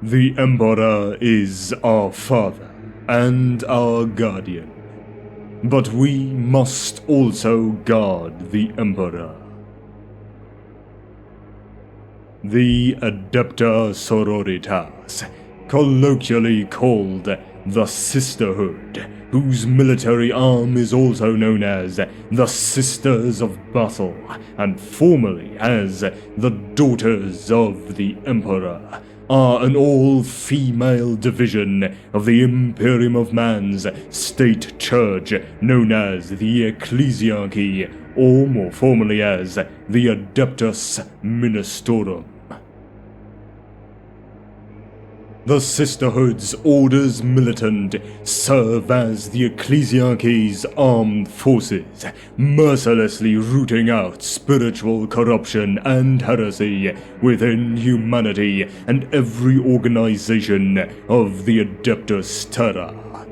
The Emperor is our father and our guardian, but we must also guard the Emperor. The ADEPTA SORORITAS, colloquially called the Sisterhood, whose military arm is also known as the Sisters of Battle, and formerly as the Daughters of the Emperor, are an all-female division of the Imperium of Man's state church known as the Ecclesiarchy, or more formally as the Adeptus Monasterium. The Sisterhood's orders militant serve as the Ecclesiarchy's armed forces, mercilessly rooting out spiritual corruption and heresy within humanity and every organization of the Adeptus Terra.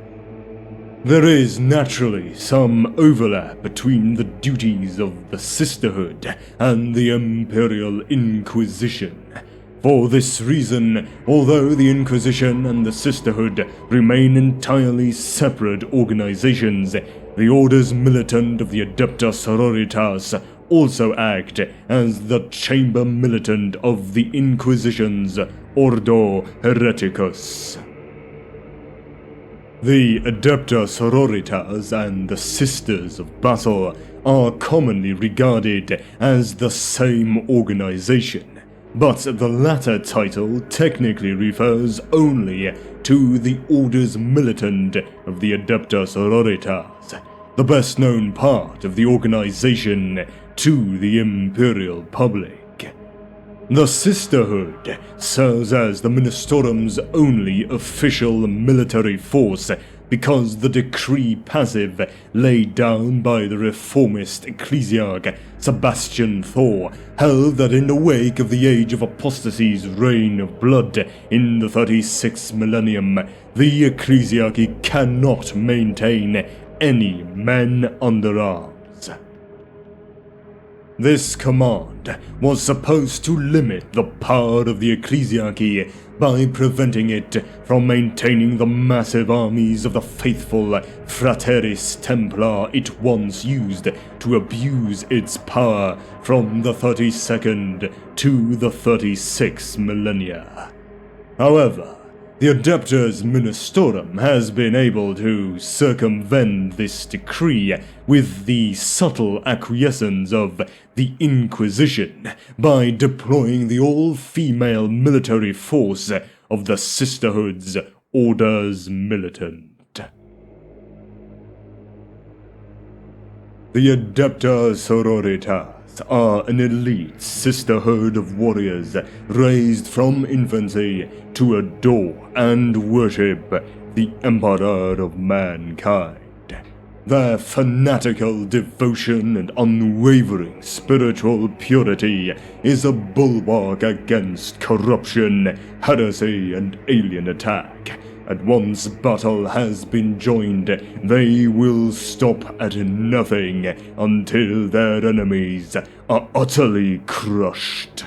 There is naturally some overlap between the duties of the Sisterhood and the Imperial Inquisition. For this reason, although the Inquisition and the Sisterhood remain entirely separate organizations, the orders militant of the Adepta Sororitas also act as the chamber militant of the Inquisition's Ordo Hereticus. The Adepta Sororitas and the Sisters of Battle are commonly regarded as the same organization, but the latter title technically refers only to the orders militant of the Adepta Sororitas, the best known part of the organization to the imperial public. The Sisterhood serves as the Monasterium's only official military force because the decree passive laid down by the reformist ecclesiarch Sebastian Thor held that in the wake of the Age of Apostasy's reign of blood in the 36th millennium, the ecclesiarchy cannot maintain any men under arms. This command was supposed to limit the power of the ecclesiarchy by preventing it from maintaining the massive armies of the faithful Frateris Templar it once used to abuse its power from the 32nd to the 36th millennia. However, the Adeptus Monasterium has been able to circumvent this decree with the subtle acquiescence of the Inquisition by deploying the all-female military force of the Sisterhood's Orders Militant. The Adepta Sororitas are an elite sisterhood of warriors raised from infancy to adore and worship the Emperor of mankind. Their fanatical devotion and unwavering spiritual purity is a bulwark against corruption, heresy, and alien attack. And once battle has been joined, they will stop at nothing until their enemies are utterly crushed.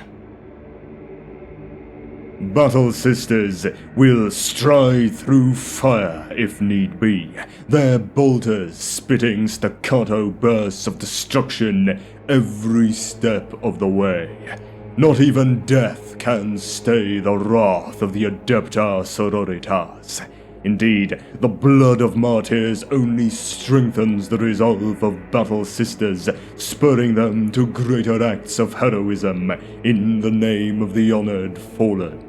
Battle Sisters will stride through fire if need be, their bolters spitting staccato bursts of destruction every step of the way. Not even death can stay the wrath of the Adepta Sororitas. Indeed, the blood of martyrs only strengthens the resolve of Battle Sisters, spurring them to greater acts of heroism in the name of the honored fallen.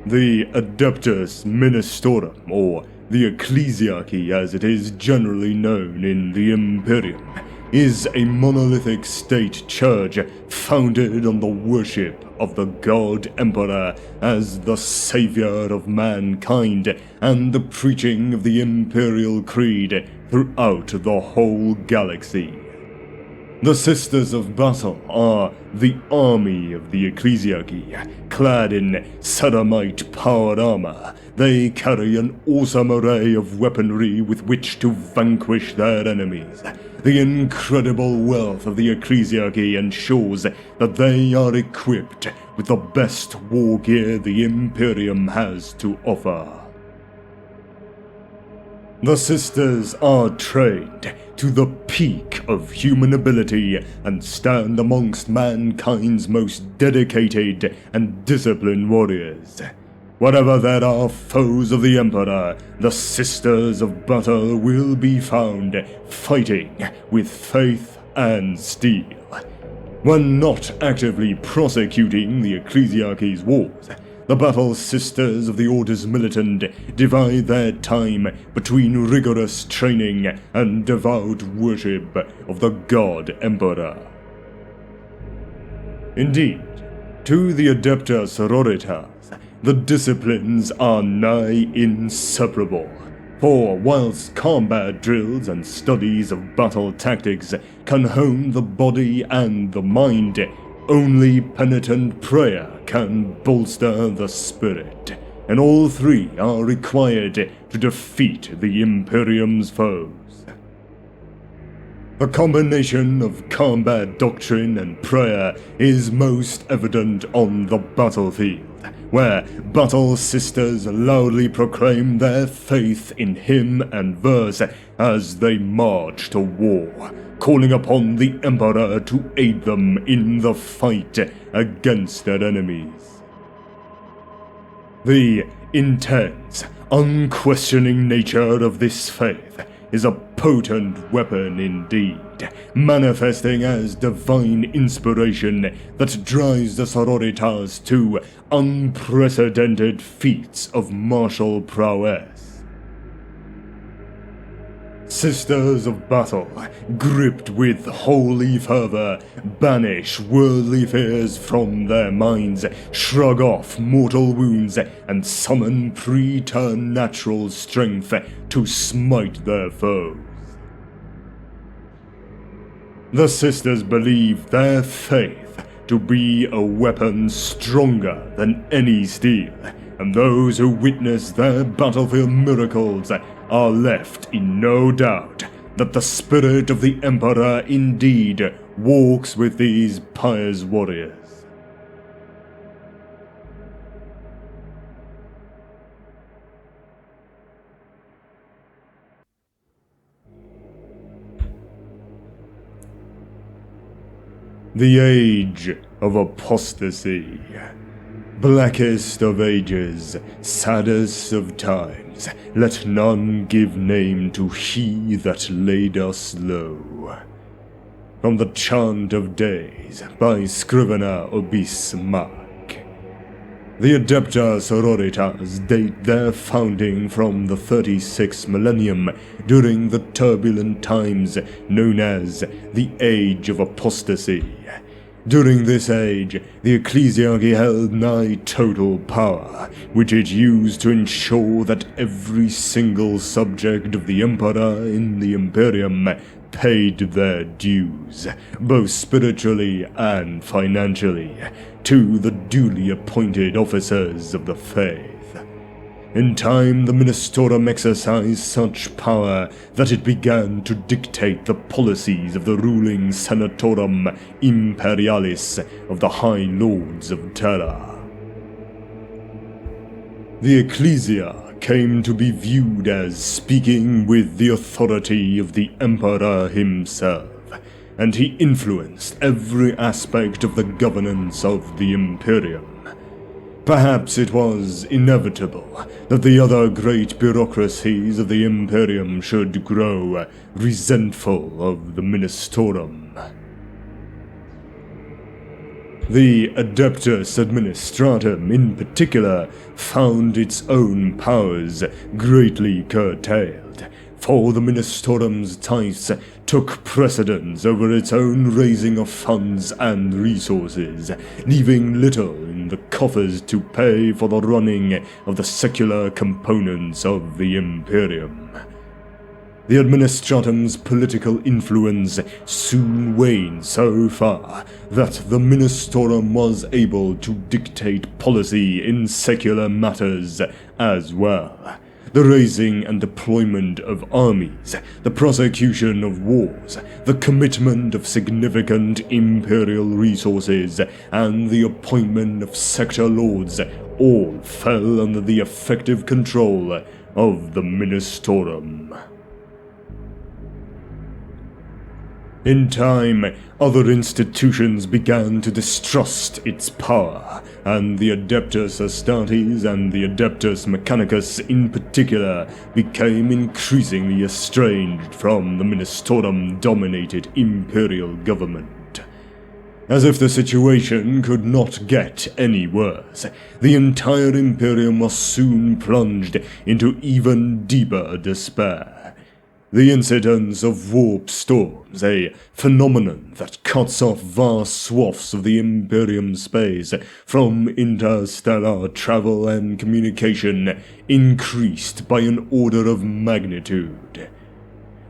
The Adeptus Monasterium, or the Ecclesiarchy as it is generally known in the Imperium, is a monolithic state church founded on the worship of the God Emperor as the savior of mankind and the preaching of the Imperial Creed throughout the whole galaxy. The Sisters of Battle are the army of the Ecclesiarchy, clad in Sodomite powered armor. They carry an awesome array of weaponry with which to vanquish their enemies. The incredible wealth of the Ecclesiarchy ensures that they are equipped with the best war gear the Imperium has to offer. The Sisters are trained to the peak of human ability and stand amongst mankind's most dedicated and disciplined warriors. Wherever there are foes of the Emperor, the Sisters of Battle will be found fighting with faith and steel. When not actively prosecuting the Ecclesiarchy's wars, the Battle Sisters of the Orders Militant divide their time between rigorous training and devout worship of the God Emperor. Indeed, to the ADEPTA Sororitas, the disciplines are nigh inseparable. For whilst combat drills and studies of battle tactics can hone the body and the mind, only penitent prayer can bolster the spirit, and all three are required to defeat the Imperium's foes. The combination of combat doctrine and prayer is most evident on the battlefield, where Battle Sisters loudly proclaim their faith in hymn and verse as they march to war, calling upon the Emperor to aid them in the fight against their enemies. The intense, unquestioning nature of this faith is a potent weapon indeed, manifesting as divine inspiration that drives the Sororitas to unprecedented feats of martial prowess. Sisters of Battle, gripped with holy fervor, banish worldly fears from their minds, shrug off mortal wounds, and summon preternatural strength to smite their foes. The sisters believe their faith to be a weapon stronger than any steel, and those who witness their battlefield miracles are left in no doubt that the spirit of the Emperor indeed walks with these pious warriors. The Age of Apostasy. Blackest of ages, saddest of times, let none give name to he that laid us low. From the Chant of Days, by scrivener Obis Mac. The ADEPTA Sororitas date their founding from the 36th millennium during the turbulent times known as the Age of Apostasy. During this age, the Ecclesiarchy held nigh total power, which it used to ensure that every single subject of the Emperor in the Imperium paid their dues, both spiritually and financially, to the duly appointed officers of the faith. In time, the Monasterium exercised such power that it began to dictate the policies of the ruling Senatorium Imperialis of the High Lords of Terra. The Ecclesia came to be viewed as speaking with the authority of the Emperor himself, and he influenced every aspect of the governance of the Imperium. Perhaps it was inevitable that the other great bureaucracies of the Imperium should grow resentful of the Monasterium. The Adeptus Administratum in particular found its own powers greatly curtailed, for the Monasterium's tithes took precedence over its own raising of funds and resources, leaving little in the coffers to pay for the running of the secular components of the Imperium. The Administratum's political influence soon waned so far that the Ministorum was able to dictate policy in secular matters as well. The raising and deployment of armies, the prosecution of wars, the commitment of significant imperial resources, and the appointment of sector lords all fell under the effective control of the Ministorum. In time, other institutions began to distrust its power, and the Adeptus Astartes and the Adeptus Mechanicus in particular became increasingly estranged from the Ministorum-dominated imperial government. As if the situation could not get any worse, the entire Imperium was soon plunged into even deeper despair. The incidence of warp storms, a phenomenon that cuts off vast swaths of the Imperium space from interstellar travel and communication, increased by an order of magnitude.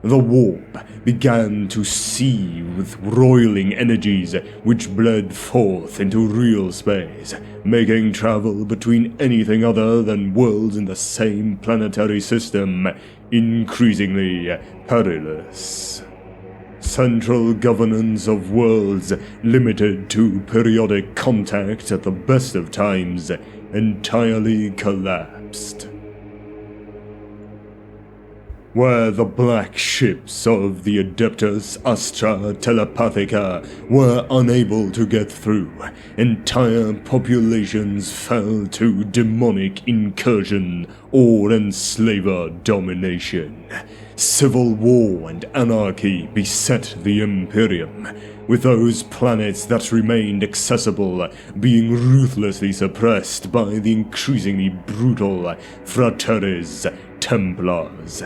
The warp began to seethe with roiling energies which bled forth into real space, making travel between anything other than worlds in the same planetary system increasingly perilous. Central governance of worlds limited to periodic contact at the best of times entirely collapsed. Where the black ships of the Adeptus Astra Telepathica were unable to get through, entire populations fell to demonic incursion or enslaver domination. Civil war and anarchy beset the Imperium, with those planets that remained accessible being ruthlessly suppressed by the increasingly brutal Fratres Templars.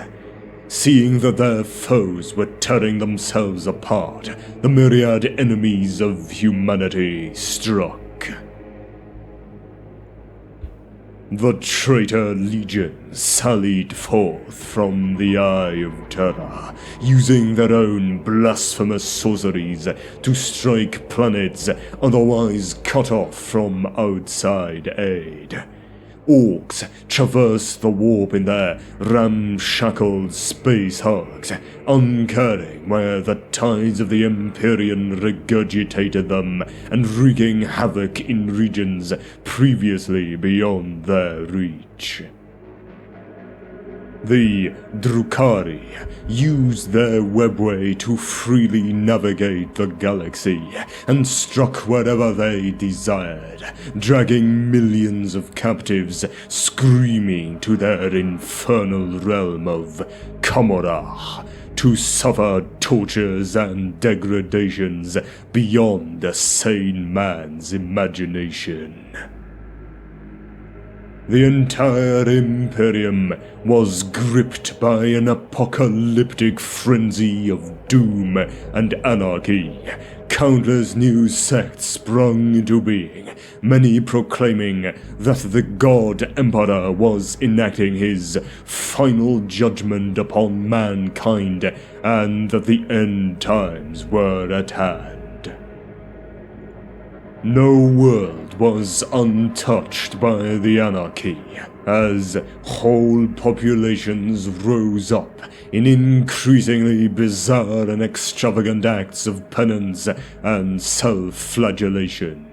Seeing that their foes were tearing themselves apart, the myriad enemies of humanity struck. The traitor legion sallied forth from the Eye of Terror, using their own blasphemous sorceries to strike planets otherwise cut off from outside aid. Orcs traversed the warp in their ramshackle space hulks, uncaring where the tides of the Empyrean regurgitated them and wreaking havoc in regions previously beyond their reach. The Drukhari used their webway to freely navigate the galaxy and struck wherever they desired, dragging millions of captives screaming to their infernal realm of Kamorah to suffer tortures and degradations beyond a sane man's imagination. The entire Imperium was gripped by an apocalyptic frenzy of doom and anarchy. Countless new sects sprung into being, many proclaiming that the God Emperor was enacting his final judgment upon mankind and that the end times were at hand. No world was untouched by the anarchy, as whole populations rose up in increasingly bizarre and extravagant acts of penance and self-flagellation.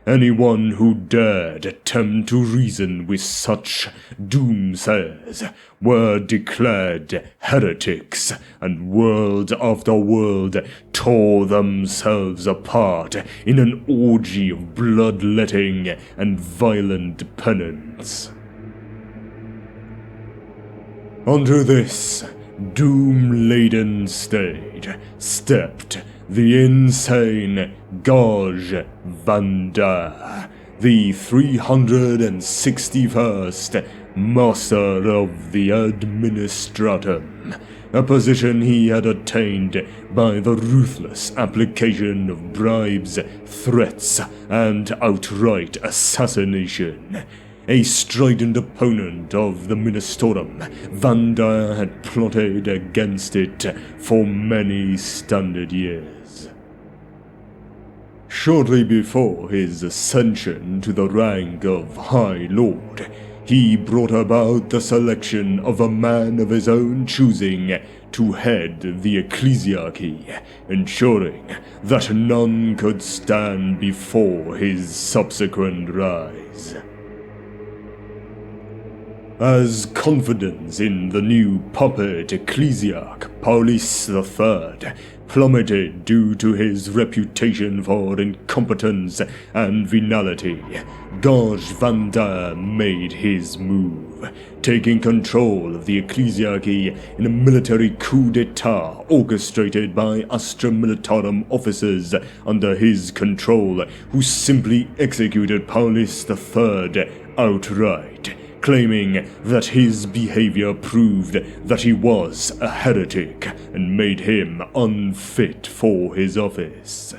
Anyone who dared attempt to reason with such doomsayers were declared heretics, and world after world tore themselves apart in an orgy of bloodletting and violent penance. Onto this doom-laden stage stepped the insane Gauj Vanda, the 361st Master of the Administratum, a position he had attained by the ruthless application of bribes, threats, and outright assassination. a strident opponent of the Monasterium, Vanda had plotted against it for many standard years. Shortly before his ascension to the rank of High Lord, he brought about the selection of a man of his own choosing to head the ecclesiarchy, ensuring that none could stand before his subsequent rise. As confidence in the new puppet ecclesiarch, Paulus III, plummeted due to his reputation for incompetence and venality, Gauge Vanda made his move, taking control of the ecclesiarchy in a military coup d'etat orchestrated by Astra Militarum officers under his control, who simply executed Paulus III outright, claiming that his behavior proved that he was a heretic and made him unfit for his office.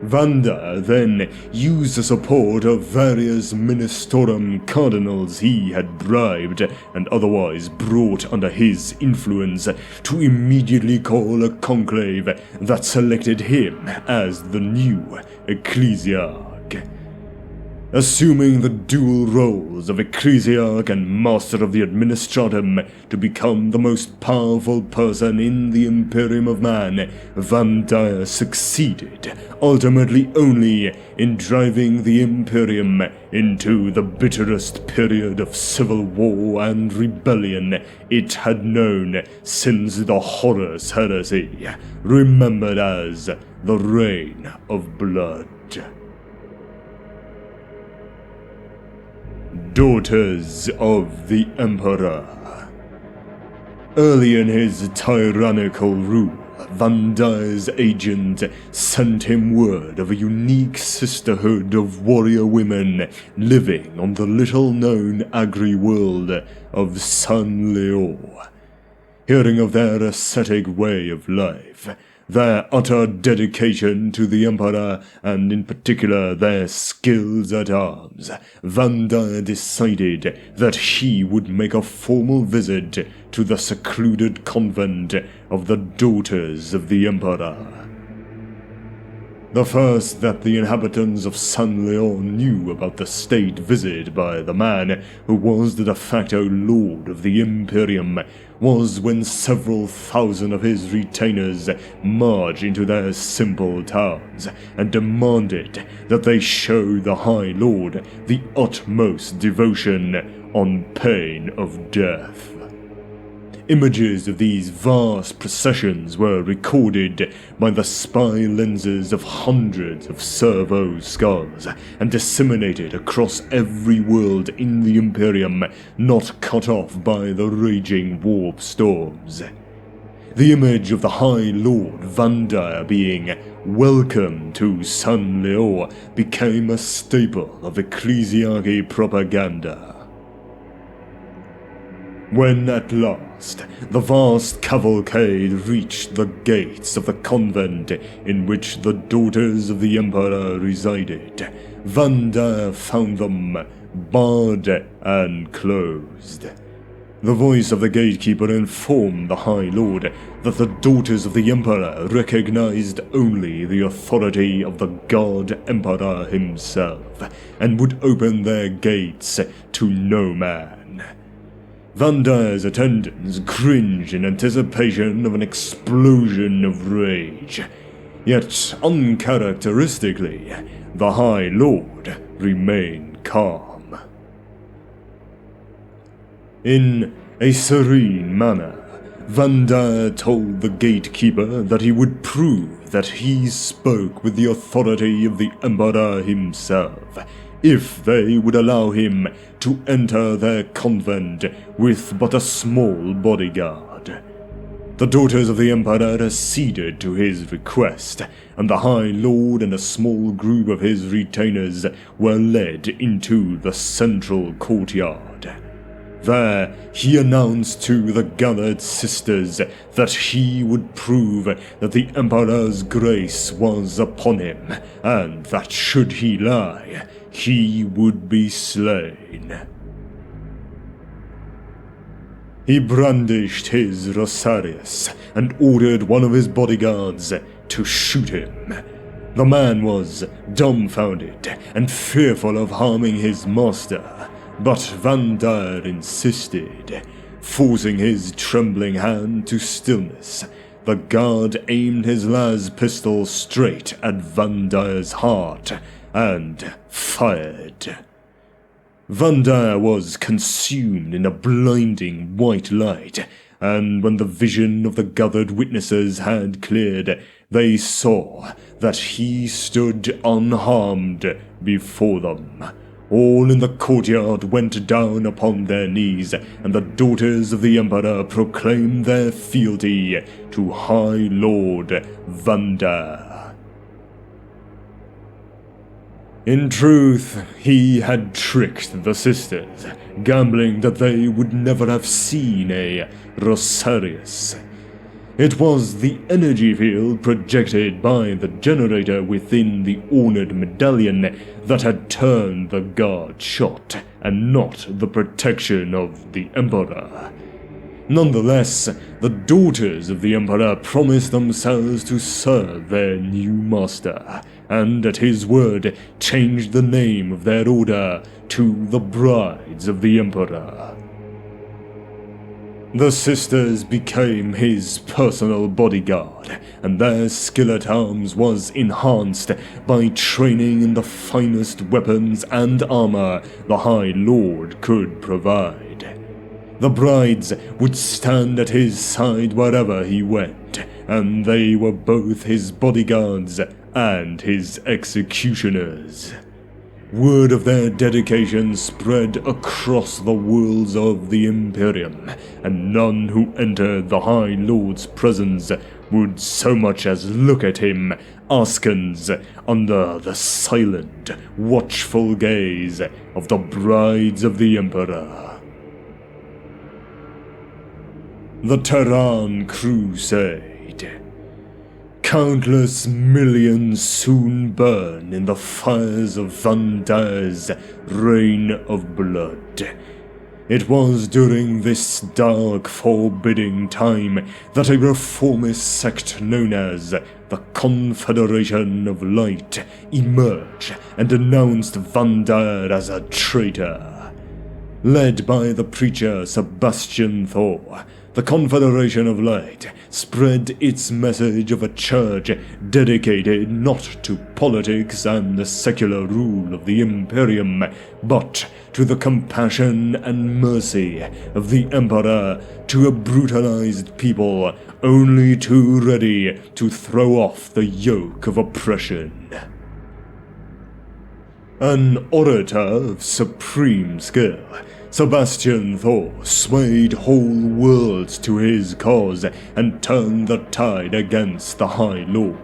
Vanda then used the support of various Monasterium cardinals he had bribed and otherwise brought under his influence to immediately call a conclave that selected him as the new ecclesiarch. Assuming the dual roles of ecclesiarch and master of the administratum to become the most powerful person in the Imperium of Man, Vanda succeeded, ultimately only in driving the Imperium into the bitterest period of civil war and rebellion it had known since the Horus Heresy, remembered as the Reign of Blood. Daughters of the Emperor. Early in his tyrannical rule, Vanda's agent sent him word of a unique sisterhood of warrior women living on the little-known agri-world of San Leo. Hearing of their ascetic way of life, their utter dedication to the Emperor, and in particular their skills at arms, Vanda decided that he would make a formal visit to the secluded convent of the Daughters of the Emperor. The first that the inhabitants of San Leon knew about the state visit by the man who was the de facto lord of the Imperium was when several thousand of his retainers marched into their simple towns and demanded that they show the High Lord the utmost devotion on pain of death. Images of these vast processions were recorded by the spy lenses of hundreds of servo skulls and disseminated across every world in the Imperium not cut off by the raging warp storms. The image of the High Lord Vanda being "Welcome to San Leo" became a staple of ecclesiarchy propaganda. When at last the vast cavalcade reached the gates of the convent in which the Daughters of the Emperor resided, Vanda found them barred and closed. The voice of the gatekeeper informed the High Lord that the Daughters of the Emperor recognized only the authority of the God Emperor himself, and would open their gates to no man. Vanda's attendants cringed in anticipation of an explosion of rage. Yet, uncharacteristically, the High Lord remained calm. In a serene manner, Vanda told the gatekeeper that he would prove that he spoke with the authority of the Emperor himself, if they would allow him to enter their convent with but a small bodyguard. The Daughters of the Emperor acceded to his request, and the High Lord and a small group of his retainers were led into the central courtyard. There, he announced to the gathered sisters that he would prove that the Emperor's grace was upon him, and that should he lie, he would be slain. He brandished his rosarius and ordered one of his bodyguards to shoot him. The man was dumbfounded and fearful of harming his master, but Vandar insisted. Forcing his trembling hand to stillness, the guard aimed his las pistol straight at Vandar's heart and fired. Vandar was consumed in a blinding white light, and when the vision of the gathered witnesses had cleared, they saw that he stood unharmed before them. All in the courtyard went down upon their knees, and the daughters of the Emperor proclaimed their fealty to High Lord Vandar. In truth, he had tricked the sisters, gambling that they would never have seen a Rosarius. It was the energy field projected by the generator within the ornered medallion that had turned the guard shot, and not the protection of the Emperor. Nonetheless, the daughters of the Emperor promised themselves to serve their new master, and at his word changed the name of their order to the Brides of the Emperor. The sisters became his personal bodyguard, and their skill at arms was enhanced by training in the finest weapons and armor the High Lord could provide. The brides would stand at his side wherever he went, and they were both his bodyguards and his executioners. Word of their dedication spread across the worlds of the Imperium, and none who entered the High Lord's presence would so much as look at him askance under the silent, watchful gaze of the Brides of the Emperor. The Terran Crusade. Countless millions soon burn in the fires of Vandar's reign of blood. It was during this dark, forbidding time that a reformist sect known as the Confederation of Light emerged and denounced Vandar as a traitor. Led by the preacher Sebastian Thor, the Confederation of Light spread its message of a church dedicated not to politics and the secular rule of the Imperium, but to the compassion and mercy of the Emperor to a brutalized people only too ready to throw off the yoke of oppression. An orator of supreme skill, Sebastian Thor swayed whole worlds to his cause and turned the tide against the High Lord.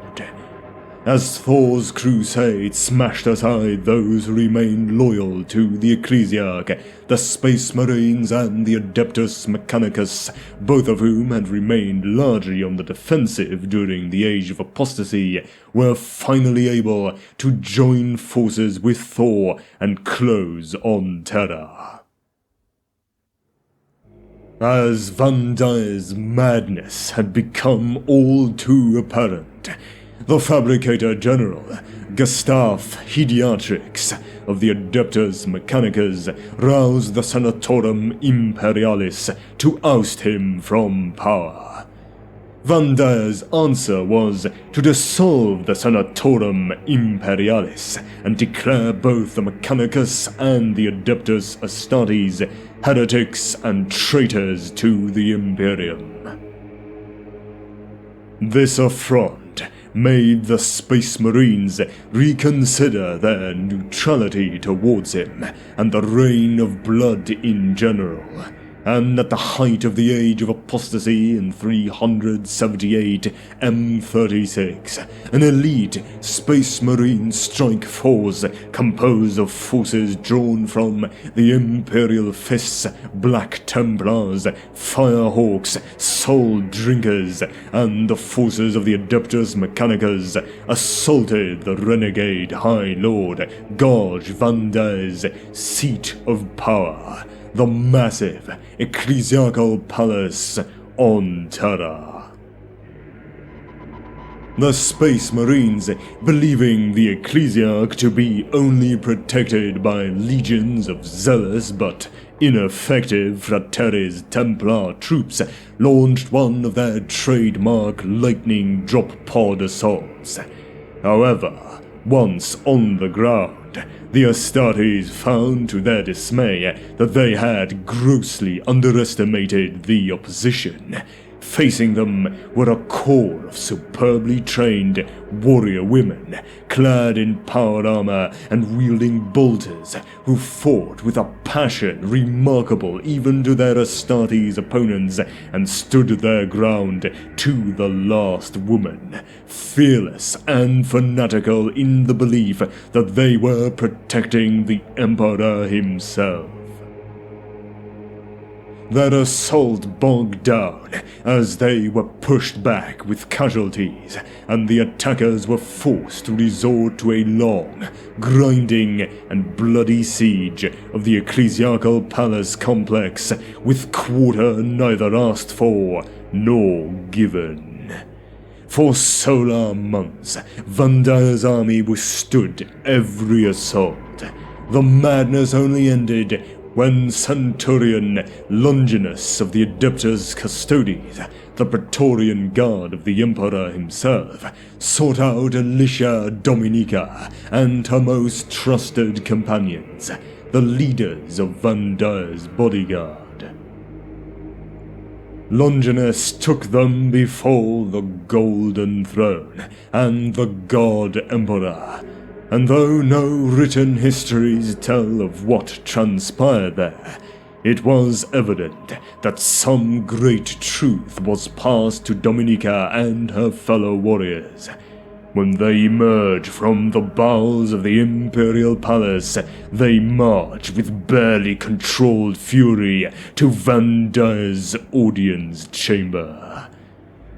As Thor's crusade smashed aside those who remained loyal to the Ecclesiarch, the Space Marines and the Adeptus Mechanicus, both of whom had remained largely on the defensive during the Age of Apostasy, were finally able to join forces with Thor and close on Terra. As Vandar's madness had become all too apparent, the Fabricator General, Gustav Hidiatrix of the Adeptus Mechanicus, roused the Senatorum Imperialis to oust him from power. Vandar's answer was to dissolve the Senatorum Imperialis and declare both the Mechanicus and the Adeptus Astartes heretics and traitors to the Imperium. This affront made the Space Marines reconsider their neutrality towards him and the reign of blood in general. and at the height of the age of apostasy in 378 M36, an elite Space Marine strike force composed of forces drawn from the Imperial Fists, Black Templars, Firehawks, Soul Drinkers, and the forces of the Adeptus Mechanicus assaulted the renegade High Lord Gorge Vanda's seat of power, the massive ecclesiastical palace on Terra. The Space Marines, believing the Ecclesiarch to be only protected by legions of zealous but ineffective Fraternes Templar troops, launched one of their trademark lightning drop pod assaults. However, once on the ground, the Astartes found to their dismay that they had grossly underestimated the opposition. Facing them were a corps of superbly trained warrior women, clad in power armor and wielding bolters, who fought with a passion remarkable even to their Astartes opponents and stood their ground to the last woman, fearless and fanatical in the belief that they were protecting the Emperor himself. Their assault bogged down as they were pushed back with casualties, and the attackers were forced to resort to a long, grinding, and bloody siege of the ecclesiastical palace complex, with quarter neither asked for nor given. For solar months, Vanda's army withstood every assault. The madness only ended when Centurion Longinus of the Adeptus Custodes, the Praetorian Guard of the Emperor himself, sought out Alicia Dominica and her most trusted companions, the leaders of Vanda's bodyguard. Longinus took them before the Golden Throne and the God Emperor, and though no written histories tell of what transpired there, it was evident that some great truth was passed to Dominica and her fellow warriors. When they emerged from the bowels of the Imperial Palace, they marched with barely controlled fury to Vanda's audience chamber.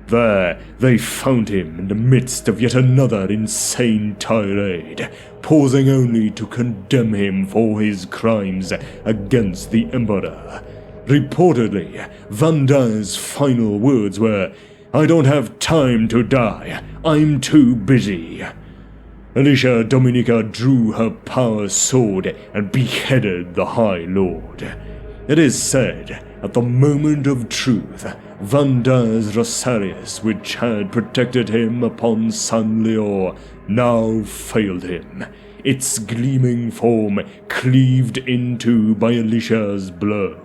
There, they found him in the midst of yet another insane tirade, pausing only to condemn him for his crimes against the Emperor. Reportedly, Vanda's final words were, "I don't have time to die, I'm too busy." Alicia Dominica drew her power sword and beheaded the High Lord. It is said, at the moment of truth, Vanda's Rosarius, which had protected him upon San Leor, now failed him, its gleaming form cleaved into by Alicia's blow.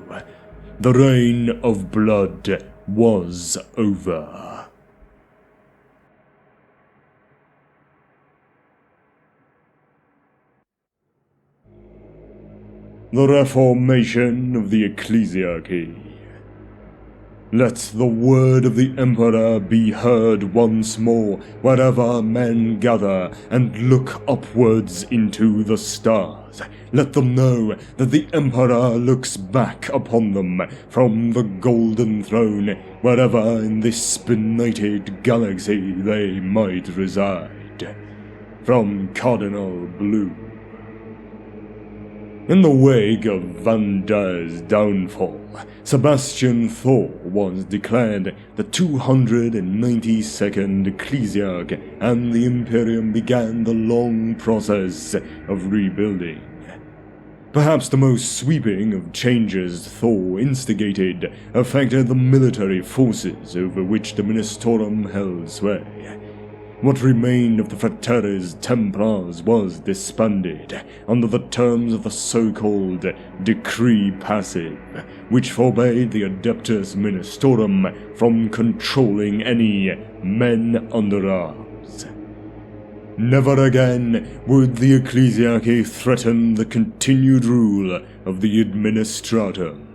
The reign of blood was over. The Reformation of the Ecclesiarchy. Let the word of the Emperor be heard once more wherever men gather and look upwards into the stars. Let them know that the Emperor looks back upon them from the Golden Throne, wherever in this benighted galaxy they might reside. From Cardinal Blue. In the wake of Vanda's downfall, Sebastian Thor was declared the 292nd Ecclesiarch, and the Imperium began the long process of rebuilding. Perhaps the most sweeping of changes Thor instigated affected the military forces over which the Monasterium held sway. What remained of the Fraternes Templars was disbanded under the terms of the so-called Decree Passive, which forbade the Adeptus Monasterium from controlling any men under arms. Never again would the Ecclesiarchy threaten the continued rule of the Administratum.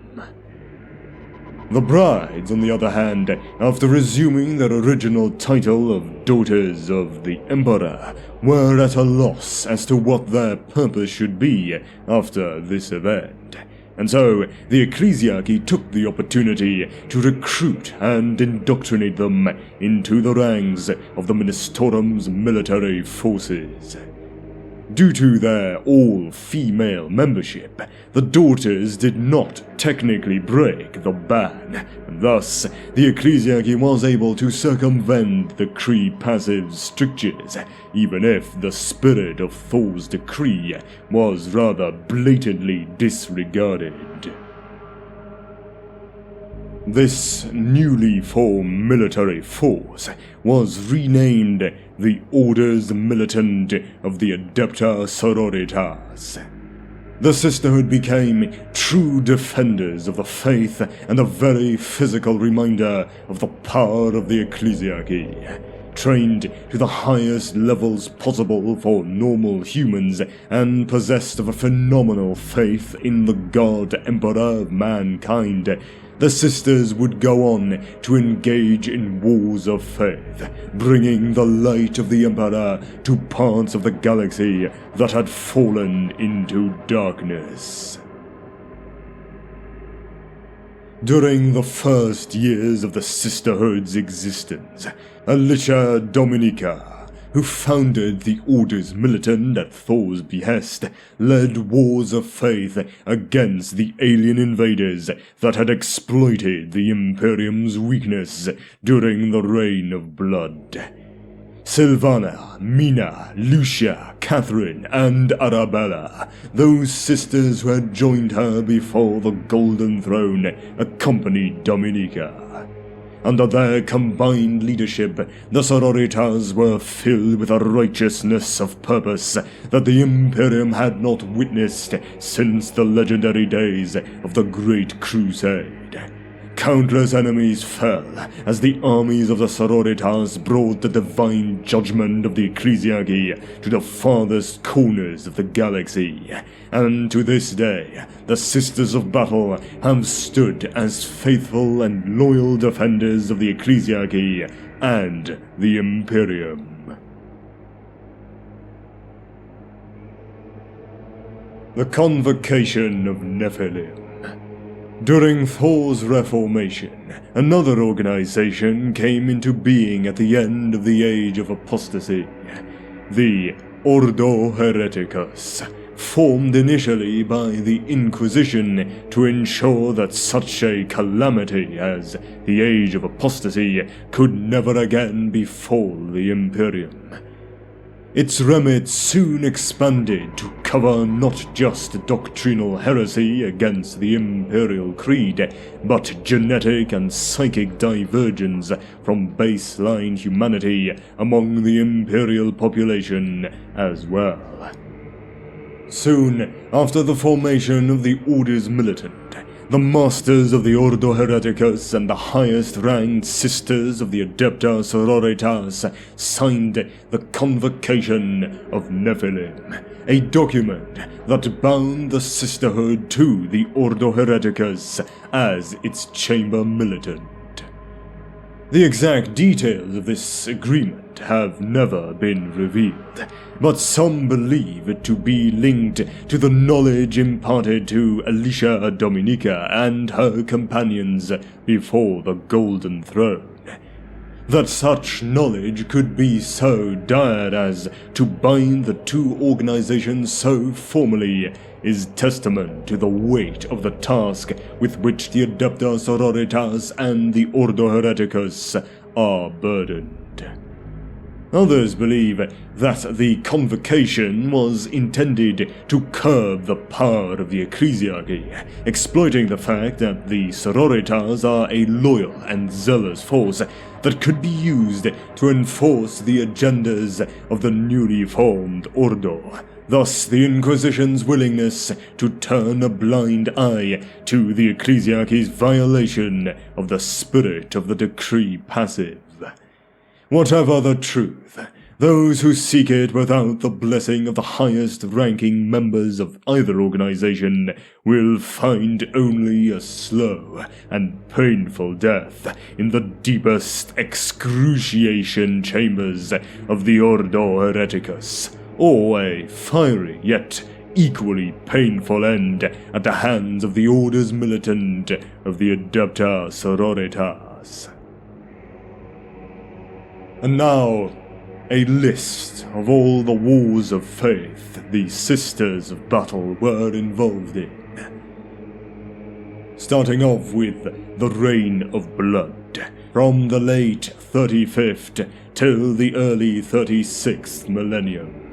The brides, on the other hand, after resuming their original title of Daughters of the Emperor, were at a loss as to what their purpose should be after this event. And so, the ecclesiarchy took the opportunity to recruit and indoctrinate them into the ranks of the Monasterium's military forces. Due to their all-female membership, the daughters did not technically break the ban, and thus the ecclesiarchy was able to circumvent the decree passive's strictures, even if the spirit of Thor's decree was rather blatantly disregarded. This newly formed military force was renamed the Orders Militant of the ADEPTA Sororitas. The sisterhood became true defenders of the faith and a very physical reminder of the power of the ecclesiarchy. Trained to the highest levels possible for normal humans and possessed of a phenomenal faith in the God Emperor of mankind, the sisters would go on to engage in wars of faith, bringing the light of the Emperor to parts of the galaxy that had fallen into darkness. During the first years of the Sisterhood's existence, Alicia Dominica, who founded the Orders Militant at Thor's behest, led wars of faith against the alien invaders that had exploited the Imperium's weakness during the Reign of Blood. Sylvana, Mina, Lucia, Catherine, and Arabella, those sisters who had joined her before the Golden Throne, accompanied Dominica. Under their combined leadership, the Sororitas were filled with a righteousness of purpose that the Imperium had not witnessed since the legendary days of the Great Crusade. Countless enemies fell as the armies of the Sororitas brought the divine judgment of the ecclesiarchy to the farthest corners of the galaxy, and to this day, the Sisters of Battle have stood as faithful and loyal defenders of the ecclesiarchy and the Imperium. The Convocation of Nephilim. During Thor's reformation, another organization came into being at the end of the Age of Apostasy, the Ordo Hereticus, formed initially by the Inquisition to ensure that such a calamity as the Age of Apostasy could never again befall the Imperium. Its remit soon expanded to cover not just doctrinal heresy against the Imperial Creed, but genetic and psychic divergence from baseline humanity among the Imperial population as well. Soon after the formation of the Orders Militant, the Masters of the Ordo Hereticus and the highest-ranked Sisters of the Adepta Sororitas signed the Convocation of Nephilim, a document that bound the Sisterhood to the Ordo Hereticus as its Chamber Militant. The exact details of this agreement have never been revealed, but some believe it to be linked to the knowledge imparted to Alicia Dominica and her companions before the Golden Throne. That such knowledge could be so dire as to bind the two organizations so formally is testament to the weight of the task with which the Adepta Sororitas and the Ordo Hereticus are burdened. Others believe that the convocation was intended to curb the power of the ecclesiarchy, exploiting the fact that the Sororitas are a loyal and zealous force that could be used to enforce the agendas of the newly formed Ordo. Thus, the Inquisition's willingness to turn a blind eye to the ecclesiarchy's violation of the spirit of the decree passive. Whatever the truth, Those who seek it without the blessing of the highest-ranking members of either organization will find only a slow and painful death in the deepest excruciation chambers of the Ordo Hereticus, or a fiery yet equally painful end at the hands of the Orders Militant of the ADEPTA Sororitas. And now, a list of all the wars of faith the Sisters of Battle were involved in. Starting off with the Reign of Blood, from the late 35th till the early 36th millennium.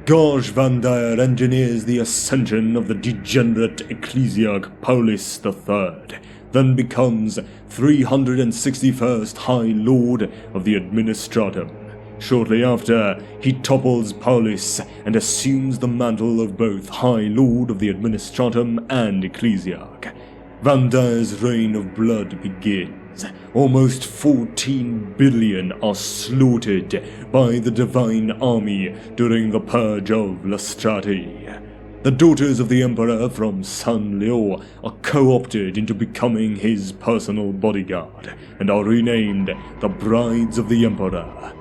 Gorge Van Dyer engineers the ascension of the degenerate Ecclesiarch Paulus III, then becomes 361st High Lord of the Administratum. Shortly after, he topples Paulus and assumes the mantle of both High Lord of the Administratum and Ecclesiarch. Van Dyer's reign of blood begins. Almost 14 billion are slaughtered by the Divine Army during the Purge of Lastrati. The daughters of the Emperor from San Leo are co-opted into becoming his personal bodyguard, and are renamed the Brides of the Emperor.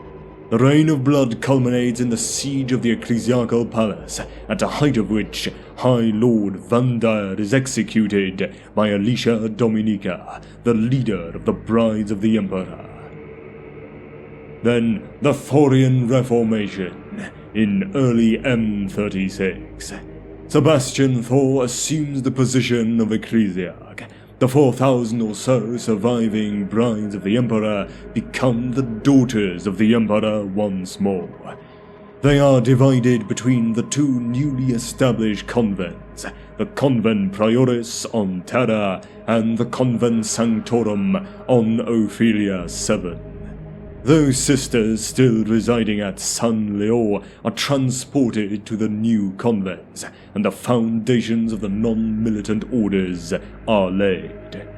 The Reign of Blood culminates in the siege of the Ecclesiarchal Palace, at the height of which High Lord Van Dyer is executed by Alicia Dominica, the leader of the Brides of the Emperor. Then, the Thorian Reformation, in early M36. Sebastian Thor assumes the position of Ecclesiarch. The 4,000 or so surviving brides of the Emperor become the daughters of the Emperor once more. They are divided between the two newly established convents, the Convent Prioris on Terra and the Convent Sanctorum on Ophelia 7. Those sisters still residing at San Leo are transported to the new convents, and the foundations of the non-militant orders are laid.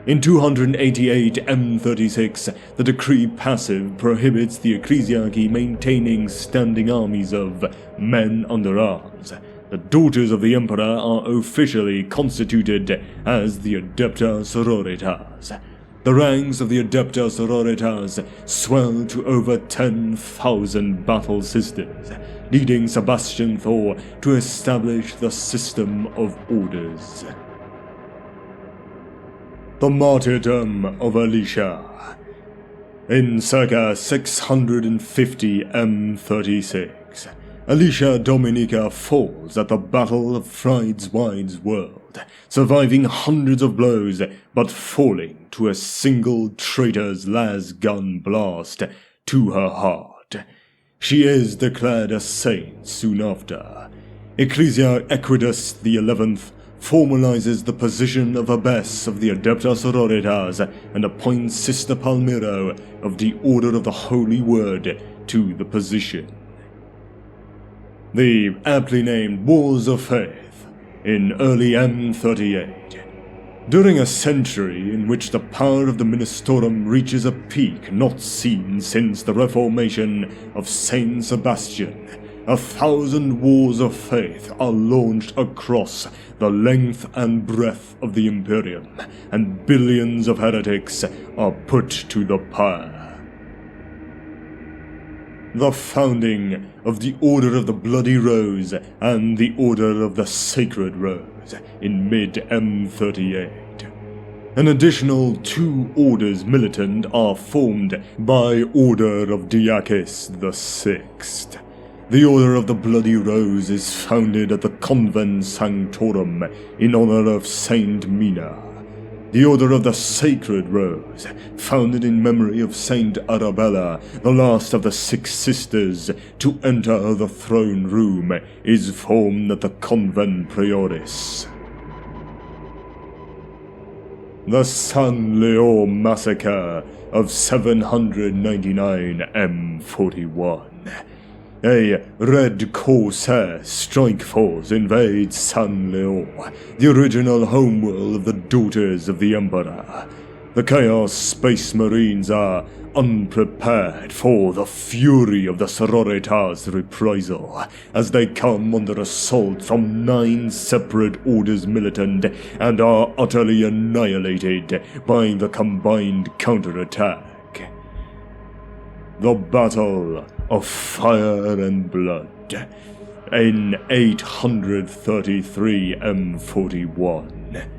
In 288 M36, the decree passive prohibits the ecclesiarchy maintaining standing armies of men under arms. The daughters of the Emperor are officially constituted as the ADEPTA Sororitas. The ranks of the ADEPTA Sororitas swell to over 10,000 battle sisters, leading Sebastian Thor to establish the system of orders. The Martyrdom of Alicia. In circa 650 M36, Alicia Dominica falls at the Battle of Fried's World, surviving hundreds of blows but falling to a single traitor's las-gun blast to her heart. She is declared a saint soon after. Ecclesiarch Equidus XI formalizes the position of abbess of the ADEPTA Sororitas and appoints Sister Palmiro of the Order of the Holy Word to the position. The aptly named Wars of Faith in early M38. During a century in which the power of the Monasterium reaches a peak not seen since the Reformation of Saint Sebastian, 1,000 wars of faith are launched across the length and breadth of the Imperium, and billions of heretics are put to the pyre. The founding of the Order of the Bloody Rose and the Order of the Sacred Rose in mid-M38. An additional 2 orders militant are formed by Order of Diakis VI. The Order of the Bloody Rose is founded at the Convent Sanctorum in honor of Saint Mina. The Order of the Sacred Rose, founded in memory of Saint Arabella, the last of the 6 sisters to enter the throne room, is formed at the Convent Prioris. The San Leo Massacre of 799 M41. A Red Corsair strike force invades San Leo, the original homeworld of the Daughters of the Emperor. The Chaos Space Marines are unprepared for the fury of the Sororitas' reprisal, as they come under assault from 9 separate orders militant and are utterly annihilated by the combined counterattack. The Battle of Fire and Blood in 833 M41.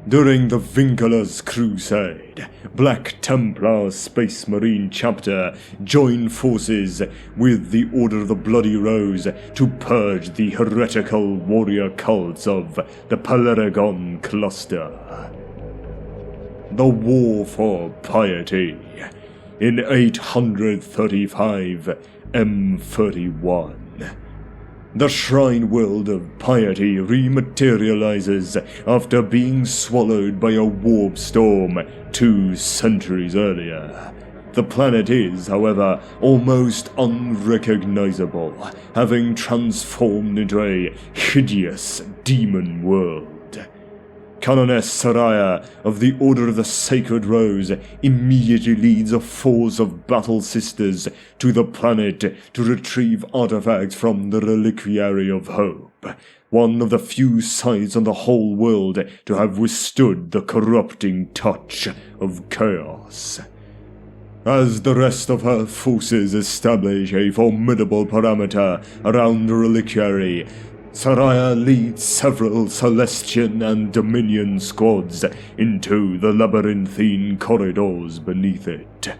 During the Vincula's Crusade, Black Templar Space Marine Chapter joined forces with the Order of the Bloody Rose to purge the heretical warrior cults of the Pelargon Cluster. The War for Piety in 835 M31. The shrine world of piety rematerializes after being swallowed by a warp storm 2 centuries earlier. The planet is, however, almost unrecognizable, having transformed into a hideous demon world. Canoness Saraya of the Order of the Sacred Rose immediately leads a force of battle sisters to the planet to retrieve artifacts from the Reliquary of Hope, one of the few sites on the whole world to have withstood the corrupting touch of chaos. As the rest of her forces establish a formidable perimeter around the Reliquary, Saraya leads several Celestian and Dominion squads into the labyrinthine corridors beneath it.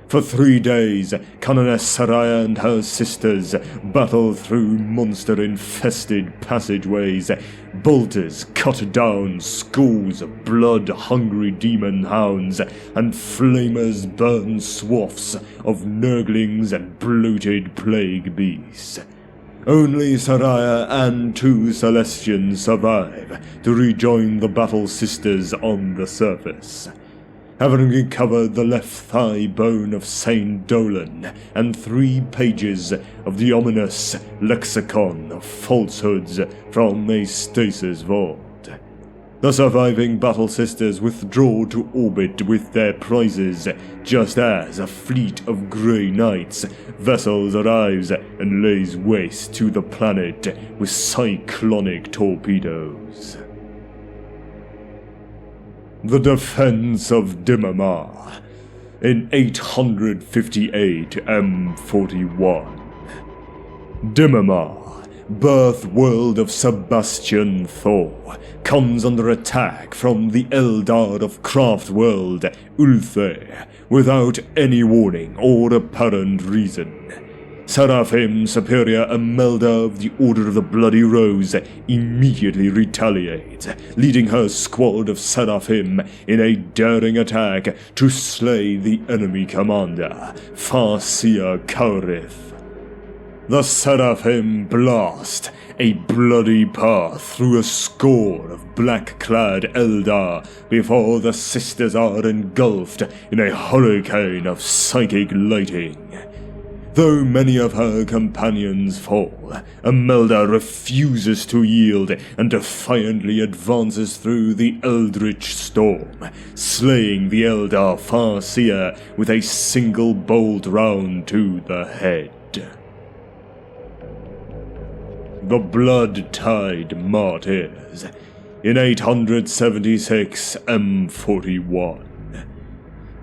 For 3 days, Canoness Saraya and her sisters battle through monster-infested passageways. Bolters cut down scores of blood-hungry demon hounds, and flamers burn swaths of nurglings and bloated plague beasts. Only Saraya and 2 Celestians survive to rejoin the battle sisters on the surface. Having recovered the left thigh bone of Saint Dolan and 3 pages of the ominous lexicon of falsehoods from a stasis vault, the surviving battle sisters withdraw to orbit with their prizes just as a fleet of Grey Knights vessels arrives and lays waste to the planet with cyclonic torpedoes. The Defense of Dimamar in 858 M41. Dimamar, birth world of Sebastian Thor, comes under attack from the Eldar of Craft World, Ulthe, without any warning or apparent reason. Seraphim Superior Imelda of the Order of the Bloody Rose immediately retaliates, leading her squad of Seraphim in a daring attack to slay the enemy commander, Farseer Kaurith. The Seraphim blast a bloody path through a score of black-clad Eldar before the sisters are engulfed in a hurricane of psychic lightning. Though many of her companions fall, Imelda refuses to yield and defiantly advances through the eldritch storm, slaying the Eldar Farseer with a single bolt round to the head. The Blood-Tide Martyrs in 876 M41.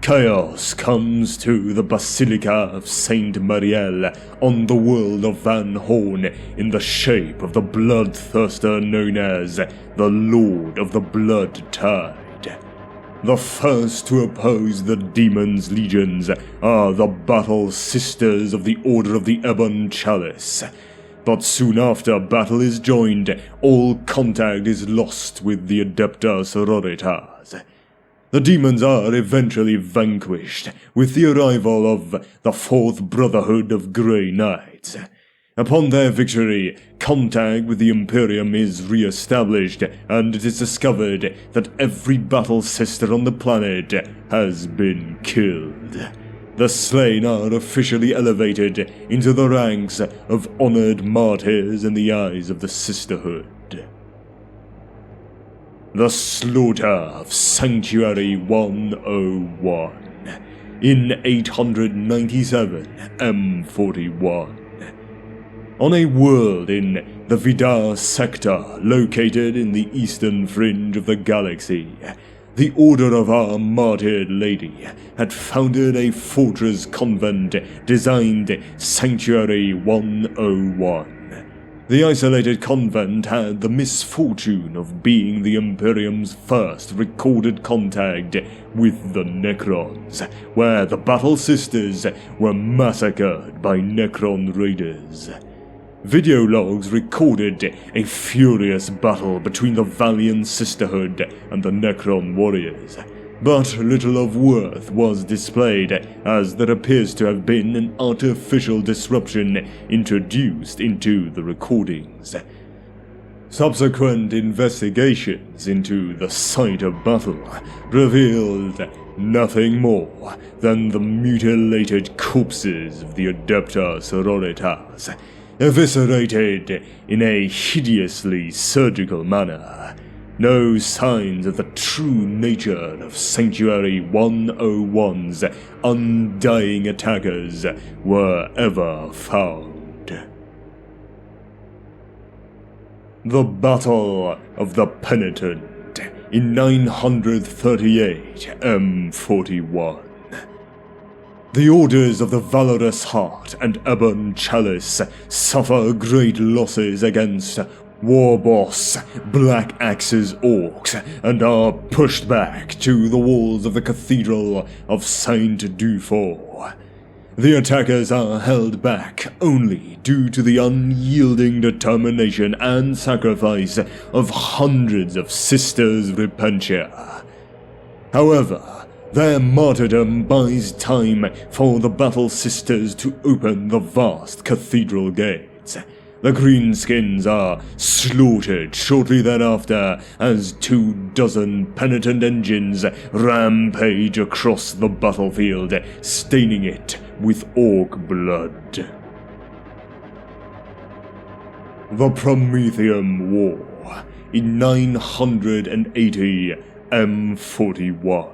Chaos comes to the Basilica of Saint Marielle on the world of Van Horn in the shape of the bloodthirster known as the Lord of the Blood Tide. The first to oppose the demon's legions are the Battle Sisters of the Order of the Ebon Chalice. But soon after battle is joined, all contact is lost with the ADEPTA Sororitas. The demons are eventually vanquished with the arrival of the 4th Brotherhood of Grey Knights. Upon their victory, contact with the Imperium is re-established, and it is discovered that every battle sister on the planet has been killed. The slain are officially elevated into the ranks of honored martyrs in the eyes of the Sisterhood. The Slaughter of Sanctuary 101 in 897 M41. On a world in the Vidar sector located in the eastern fringe of the galaxy, the Order of our Martyred Lady had founded a fortress convent designed Sanctuary 101. The isolated convent had the misfortune of being the Imperium's first recorded contact with the Necrons, where the Battle Sisters were massacred by Necron raiders. Video logs recorded a furious battle between the Valiant Sisterhood and the Necron warriors, but little of worth was displayed, as there appears to have been an artificial disruption introduced into the recordings. Subsequent investigations into the site of battle revealed nothing more than the mutilated corpses of the ADEPTA Sororitas, eviscerated in a hideously surgical manner. No signs of the true nature of Sanctuary 101's undying attackers were ever found. The Battle of the Penitent in 938 M41. The Orders of the Valorous Heart and Ebon Chalice suffer great losses against War Boss Black Axe's orcs and are pushed back to the walls of the Cathedral of Saint Dufour. The attackers are held back only due to the unyielding determination and sacrifice of hundreds of Sisters Repentia. However, their martyrdom buys time for the Battle Sisters to open the vast cathedral gates. The Greenskins are slaughtered shortly thereafter as 24 penitent engines rampage across the battlefield, staining it with orc blood. The Prometheum War in 980 M41.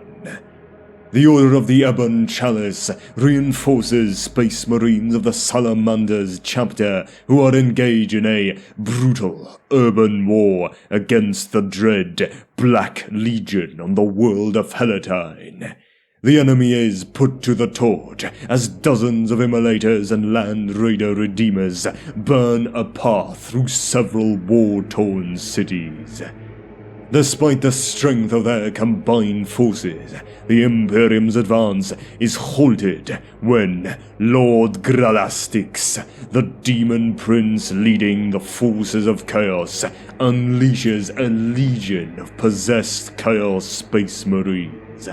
The Order of the Ebon Chalice reinforces Space Marines of the Salamanders chapter who are engaged in a brutal urban war against the dread Black Legion on the world of Helatine. The enemy is put to the torch as dozens of Immolators and Land Raider Redeemers burn a path through several war-torn cities. Despite the strength of their combined forces, the Imperium's advance is halted when Lord Gralastix, the Demon Prince leading the forces of Chaos, unleashes a legion of possessed Chaos Space Marines.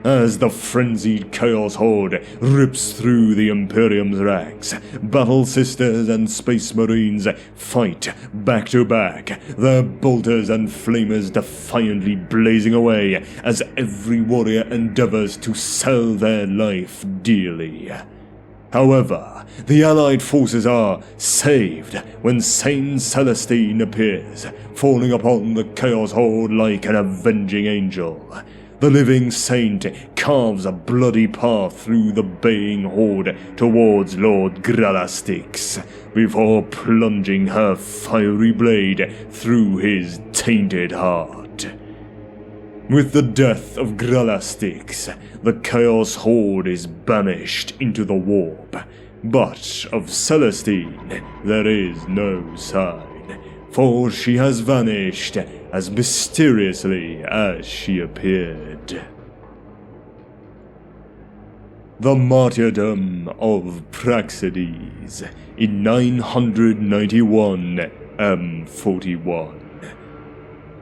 As the frenzied Chaos Horde rips through the Imperium's ranks, Battle Sisters and Space Marines fight back to back, their bolters and flamers defiantly blazing away as every warrior endeavors to sell their life dearly. However, the Allied forces are saved when Saint Celestine appears, falling upon the Chaos Horde like an avenging angel. The living saint carves a bloody path through the baying horde towards Lord Gralastix, before plunging her fiery blade through his tainted heart. With the death of Gralastix, the Chaos Horde is banished into the warp, but of Celestine there is no sign, for she has vanished as mysteriously as she appeared. The Martyrdom of Praxedes in 991 M41.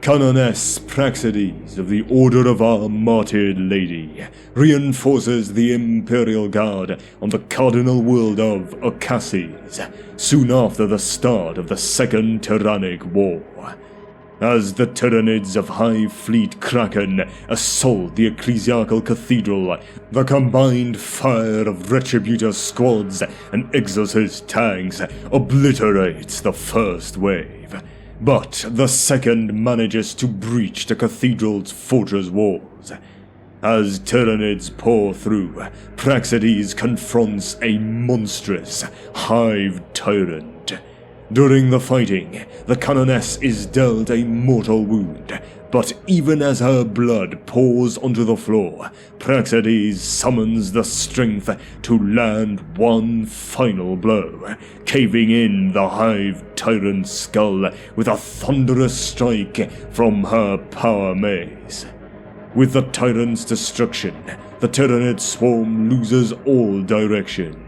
Canoness Praxedes of the Order of our Martyred Lady reinforces the Imperial Guard on the cardinal world of Ocasses soon after the start of the Second Tyrannic War. As the Tyranids of High Fleet Kraken assault the Ecclesiastical Cathedral, the combined fire of Retributor squads and Exorcist tanks obliterates the first wave. But the second manages to breach the cathedral's fortress walls. As Tyranids pour through, Praxedes confronts a monstrous hive tyrant. During the fighting, the Canoness is dealt a mortal wound, but even as her blood pours onto the floor, Praxedes summons the strength to land one final blow, caving in the hive tyrant's skull with a thunderous strike from her power mace. With the tyrant's destruction, the Tyranid swarm loses all direction.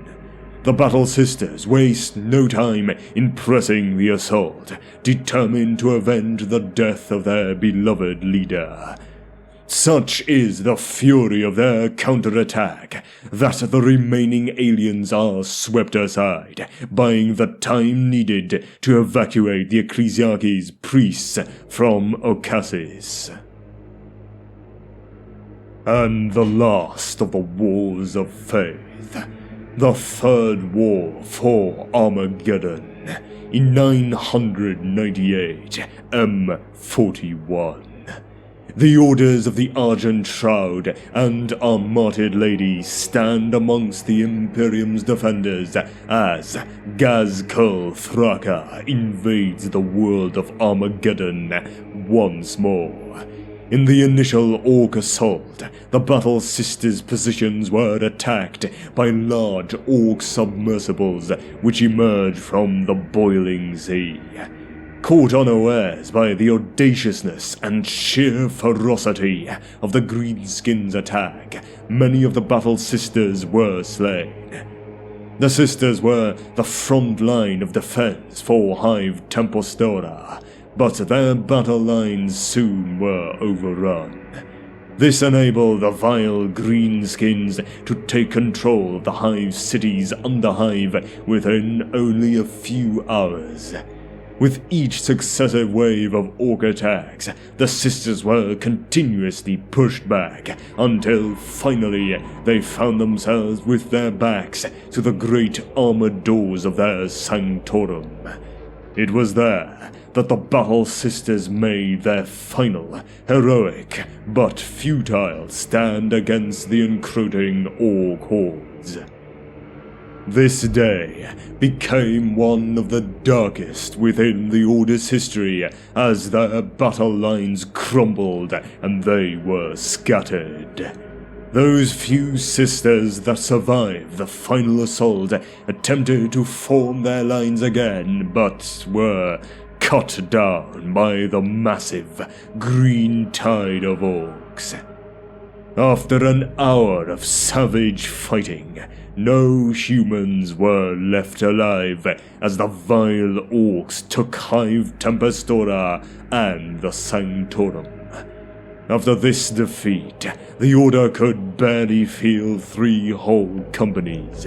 The Battle Sisters waste no time in pressing the assault, determined to avenge the death of their beloved leader. Such is the fury of their counterattack that the remaining aliens are swept aside, buying the time needed to evacuate the Ecclesiarchy's priests from Ocassis. And the last of the Wars of Faith, the Third War for Armageddon, in 998 M41. The Orders of the Argent Shroud and our martyred lady stand amongst the Imperium's defenders as Gazkul Thraka invades the world of Armageddon once more. In the initial Orc assault, the Battle Sisters' positions were attacked by large Orc submersibles which emerged from the boiling sea. Caught unawares by the audaciousness and sheer ferocity of the Greenskins' attack, many of the Battle Sisters were slain. The Sisters were the front line of defense for Hive Tempostora, but their battle lines soon were overrun. This enabled the vile Greenskins to take control of the Hive city's underhive within only a few hours. With each successive wave of Orc attacks, the Sisters were continuously pushed back until finally they found themselves with their backs to the great armored doors of their Sanctorum. It was there that the Battle Sisters made their final, heroic, but futile stand against the encroaching Orc hordes. This day became one of the darkest within the Order's history as their battle lines crumbled and they were scattered. Those few Sisters that survived the final assault attempted to form their lines again, but were cut down by the massive green tide of Orcs. After an hour of savage fighting, no humans were left alive as the vile Orcs took Hive Tempestora and the Sanctorum. After this defeat, the Order could barely field 3 whole companies.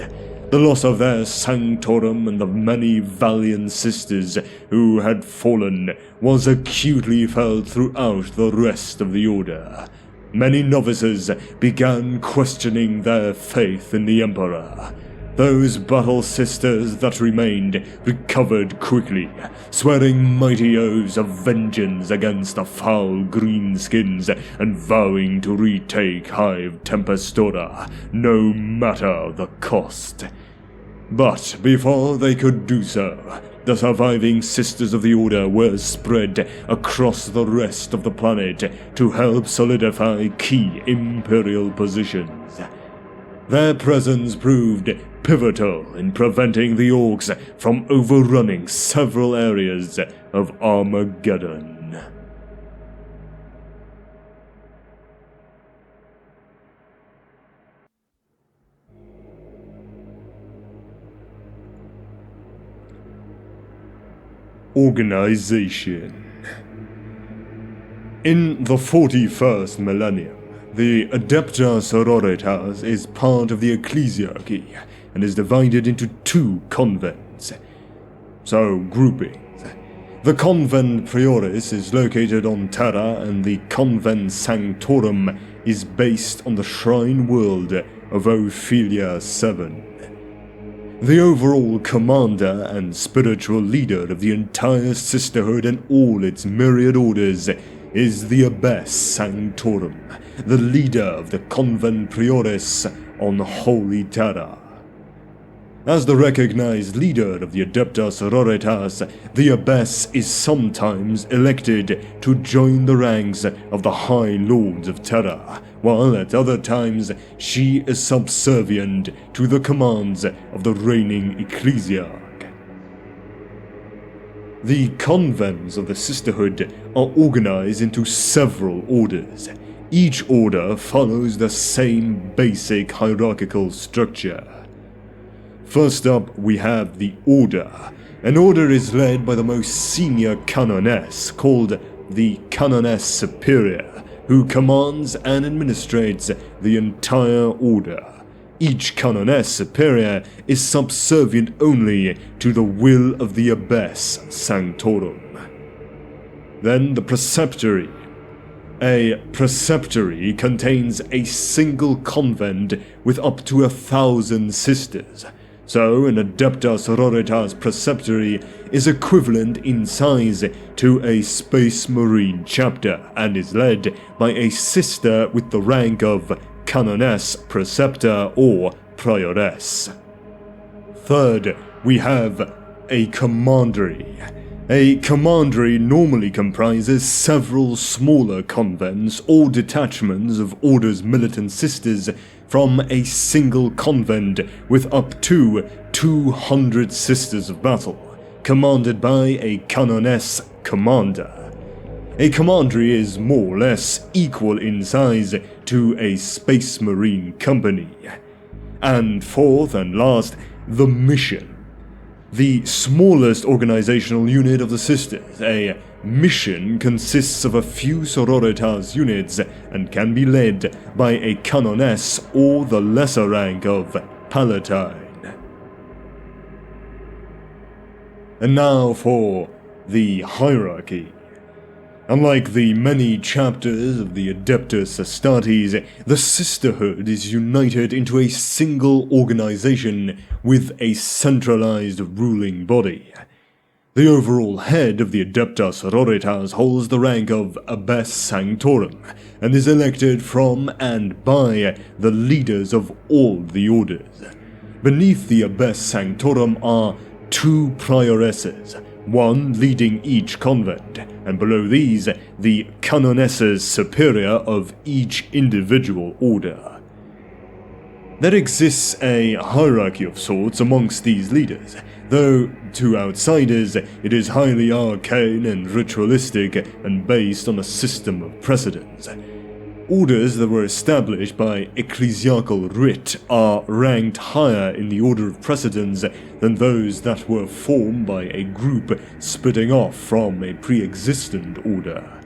The loss of their Sanctorum and the many valiant Sisters who had fallen was acutely felt throughout the rest of the Order. Many novices began questioning their faith in the Emperor. Those Battle Sisters that remained recovered quickly, swearing mighty oaths of vengeance against the foul Greenskins and vowing to retake Hive Tempestora, no matter the cost. But before they could do so, the surviving Sisters of the Order were spread across the rest of the planet to help solidify key Imperial positions. Their presence proved pivotal in preventing the Orcs from overrunning several areas of Armageddon. Organization. In the 41st millennium, the ADEPTA Sororitas is part of the Ecclesiarchy and is divided into 2 convents. So, groupings. The Convent Prioris is located on Terra and the Convent Sanctorum is based on the Shrine World of Ophelia 7. The overall commander and spiritual leader of the entire sisterhood and all its myriad orders is the Abbess Sanctorum, the leader of the Convent Priores on Holy Terra. As the recognized leader of the ADEPTA Sororitas, the Abbess is sometimes elected to join the ranks of the High Lords of Terra, while at other times she is subservient to the commands of the reigning Ecclesiarch. The convents of the Sisterhood are organized into several orders. Each order follows the same basic hierarchical structure. First up, we have the Order. An order is led by the most senior canoness, called the Canoness Superior, who commands and administrates the entire order. Each Canoness Superior is subservient only to the will of the Abbess Sanctorum. Then the Preceptory. A preceptory contains a single convent with up to 1,000 sisters. So, an ADEPTA Sororitas preceptory is equivalent in size to a Space Marine chapter and is led by a sister with the rank of Canoness Preceptor or Prioress. Third, we have a Commandery. A commandery normally comprises several smaller convents or detachments of Order's militant sisters from a single convent with up to 200 Sisters of Battle, commanded by a Canoness Commander. A commandery is more or less equal in size to a Space Marine company. And fourth and last, the Mission. The smallest organizational unit of the Sisters, a mission consists of a few sororitas units and can be led by a canoness or the lesser rank of palatine. And now for the hierarchy. Unlike the many chapters of the Adeptus Astartes, the Sisterhood is united into a single organization with a centralized ruling body. The overall head of the Adepta Sororitas holds the rank of Abbess Sanctorum and is elected from and by the leaders of all the orders. Beneath the Abbess Sanctorum are 2 prioresses, one leading each convent, and below these, the canonesses superior of each individual order. There exists a hierarchy of sorts amongst these leaders, though to outsiders it is highly arcane and ritualistic and based on a system of precedence. Orders that were established by ecclesiastical writ are ranked higher in the order of precedence than those that were formed by a group splitting off from a pre-existent order.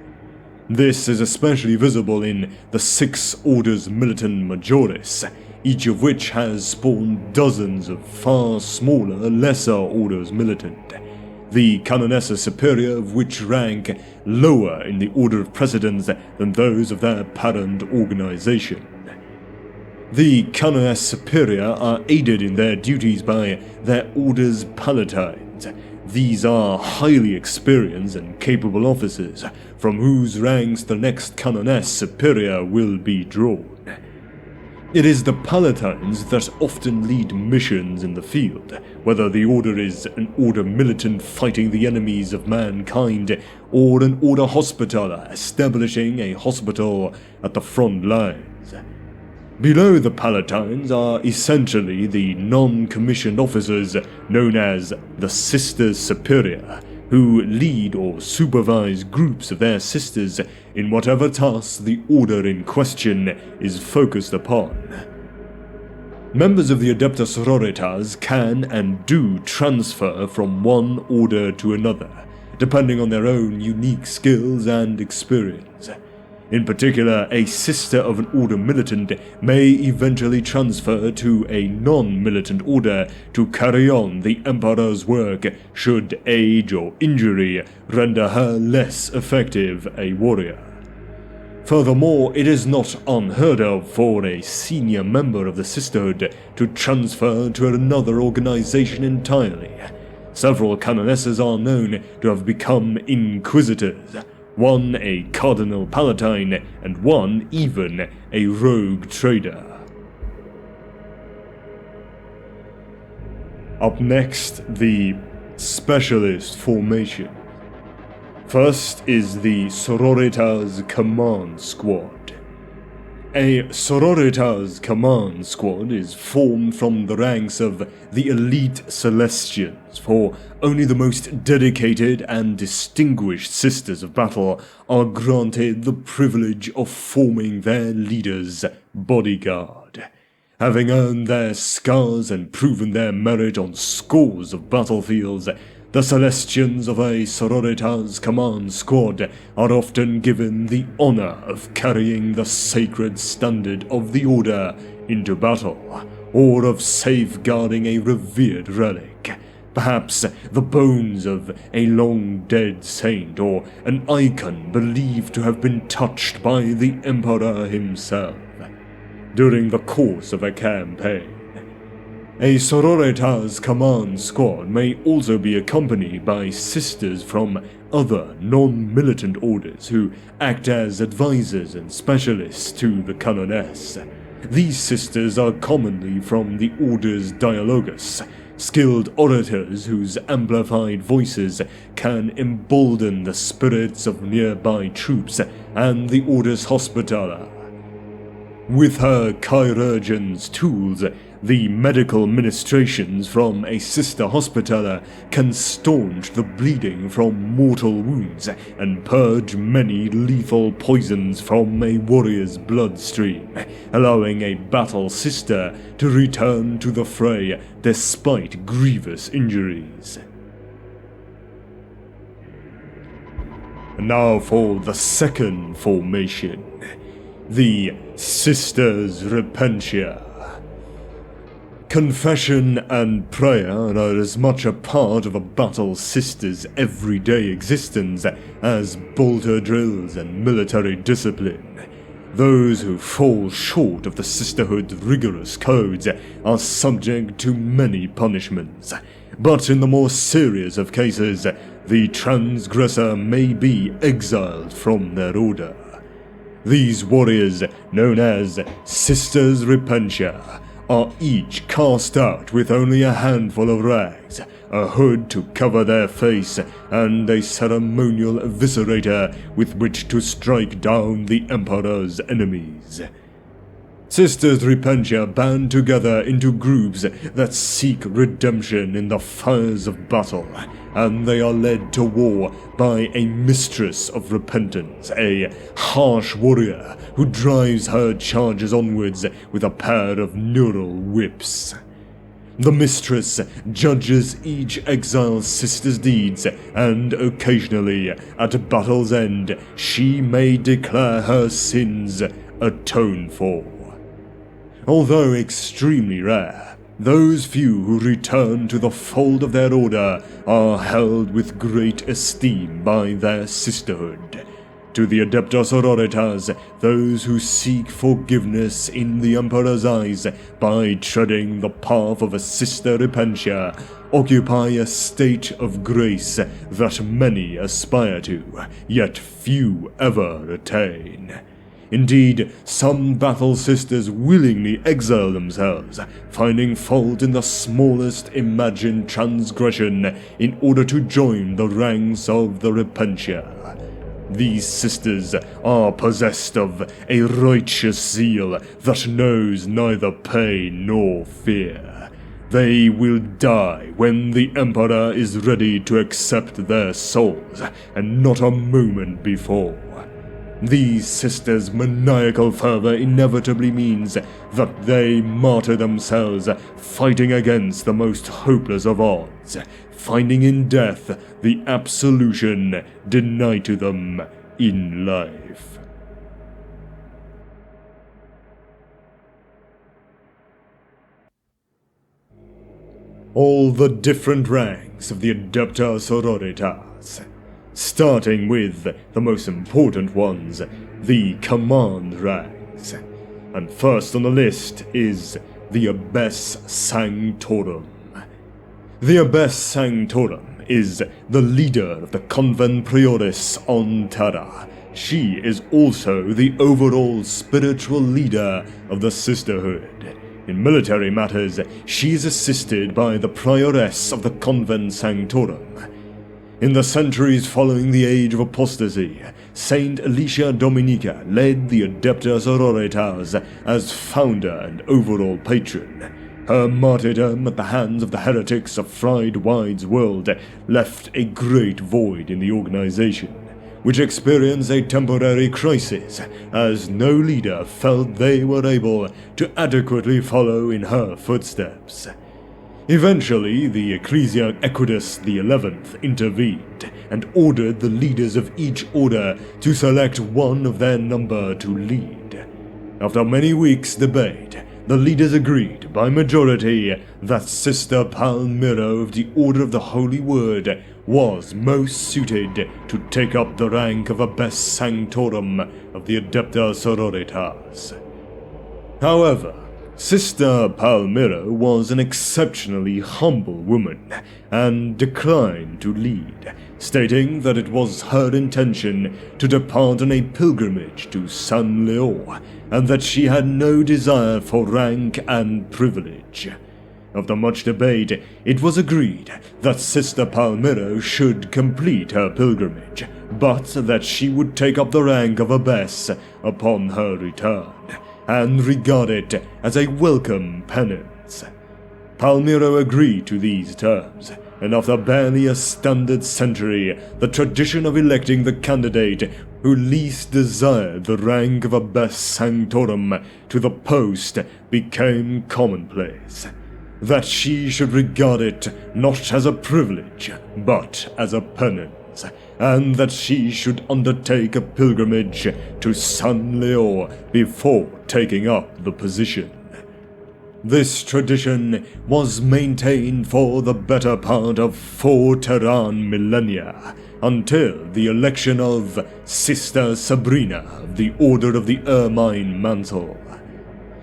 This is especially visible in the 6 Orders Militant Majoris, each of which has spawned dozens of far smaller, lesser Orders Militant, the Canonessa Superior of which rank lower in the order of precedence than those of their parent organization. The Canoness Superior are aided in their duties by their order's palatines. These are highly experienced and capable officers, from whose ranks the next Canoness Superior will be drawn. It is the palatines that often lead missions in the field, whether the order is an order militant fighting the enemies of mankind, or an order hospitaller establishing a hospital at the front lines. Below the palatines are essentially the non-commissioned officers known as the Sisters Superior, who lead or supervise groups of their sisters in whatever tasks the order in question is focused upon. Members of the Adepta Sororitas can and do transfer from one order to another, depending on their own unique skills and experience. In particular, a sister of an order militant may eventually transfer to a non-militant order to carry on the Emperor's work should age or injury render her less effective a warrior. Furthermore, it is not unheard of for a senior member of the Sisterhood to transfer to another organization entirely. Several canonesses are known to have become inquisitors, one a Cardinal Palatine, and one even a rogue trader. Up next, the Specialist Formation. First is the Sororitas Command Squad. A Sororitas Command Squad is formed from the ranks of the elite Celestians, for only the most dedicated and distinguished Sisters of Battle are granted the privilege of forming their leader's bodyguard. Having earned their scars and proven their merit on scores of battlefields, the Celestians of a Sororitas Command Squad are often given the honor of carrying the sacred standard of the Order into battle, or of safeguarding a revered relic, perhaps the bones of a long-dead saint or an icon believed to have been touched by the Emperor himself during the course of a campaign. A Sororitas Command Squad may also be accompanied by sisters from other non-militant orders who act as advisors and specialists to the Coloness. These sisters are commonly from the Order's Dialogus, skilled orators whose amplified voices can embolden the spirits of nearby troops and the Order's Hospitaller. With her chirurgeon's tools, the medical ministrations from a sister hospitaller can staunch the bleeding from mortal wounds and purge many lethal poisons from a warrior's bloodstream, allowing a battle sister to return to the fray despite grievous injuries. And now for the second formation, the Sisters Repentia. Confession and prayer are as much a part of a battle sister's everyday existence as bolter drills and military discipline. Those who fall short of the sisterhood's rigorous codes are subject to many punishments, but in the more serious of cases, the transgressor may be exiled from their order. These warriors, known as Sisters Repentia, are each cast out with only a handful of rags, a hood to cover their face, and a ceremonial eviscerator with which to strike down the Emperor's enemies. Sisters Repentia band together into groups that seek redemption in the fires of battle, and they are led to war by a mistress of repentance, a harsh warrior who drives her charges onwards with a pair of neural whips. The mistress judges each exiled sister's deeds, and occasionally, at battle's end, she may declare her sins atoned for. Although extremely rare, those few who return to the fold of their order are held with great esteem by their sisterhood. To the ADEPTA Sororitas, those who seek forgiveness in the Emperor's eyes by treading the path of a Sister Repentia occupy a state of grace that many aspire to, yet few ever attain. Indeed, some battle sisters willingly exile themselves, finding fault in the smallest imagined transgression in order to join the ranks of the Repentia. These sisters are possessed of a righteous zeal that knows neither pain nor fear. They will die when the Emperor is ready to accept their souls, and not a moment before. These sisters' maniacal fervor inevitably means that they martyr themselves, fighting against the most hopeless of odds, finding in death the absolution denied to them in life. All the different ranks of the ADEPTA Sororitas, starting with the most important ones, the command ranks. And first on the list is the Abbess Sanctorum. The Abbess Sanctorum is the leader of the Convent Prioris on Terra. She is also the overall spiritual leader of the Sisterhood. In military matters, she is assisted by the Prioress of the Convent Sanctorum. In the centuries following the Age of Apostasy, Saint Alicia Dominica led the Adepta Sororitas as founder and overall patron. Her martyrdom at the hands of the heretics of Fried Wide's world left a great void in the organization, which experienced a temporary crisis as no leader felt they were able to adequately follow in her footsteps. Eventually, the Ecclesiarch Equitus XI intervened and ordered the leaders of each order to select one of their number to lead. After many weeks' debate, the leaders agreed by majority that Sister Palmyra of the Order of the Holy Word was most suited to take up the rank of Abbess Sanctorum of the Adepta Sororitas. However, Sister Palmyra was an exceptionally humble woman and declined to lead, stating that it was her intention to depart on a pilgrimage to San Leo and that she had no desire for rank and privilege. After much debate, it was agreed that Sister Palmyra should complete her pilgrimage, but that she would take up the rank of abbess upon her return, and regard it as a welcome penance. Palmyra agreed to these terms, and after barely a standard century, the tradition of electing the candidate who least desired the rank of Abbess Sanctorum to the post became commonplace. That she should regard it not as a privilege, but as a penance, and that she should undertake a pilgrimage to San Leo before taking up the position. This tradition was maintained for the better part of 4 Terran millennia, until the election of Sister Sabrina of the Order of the Ermine Mantle.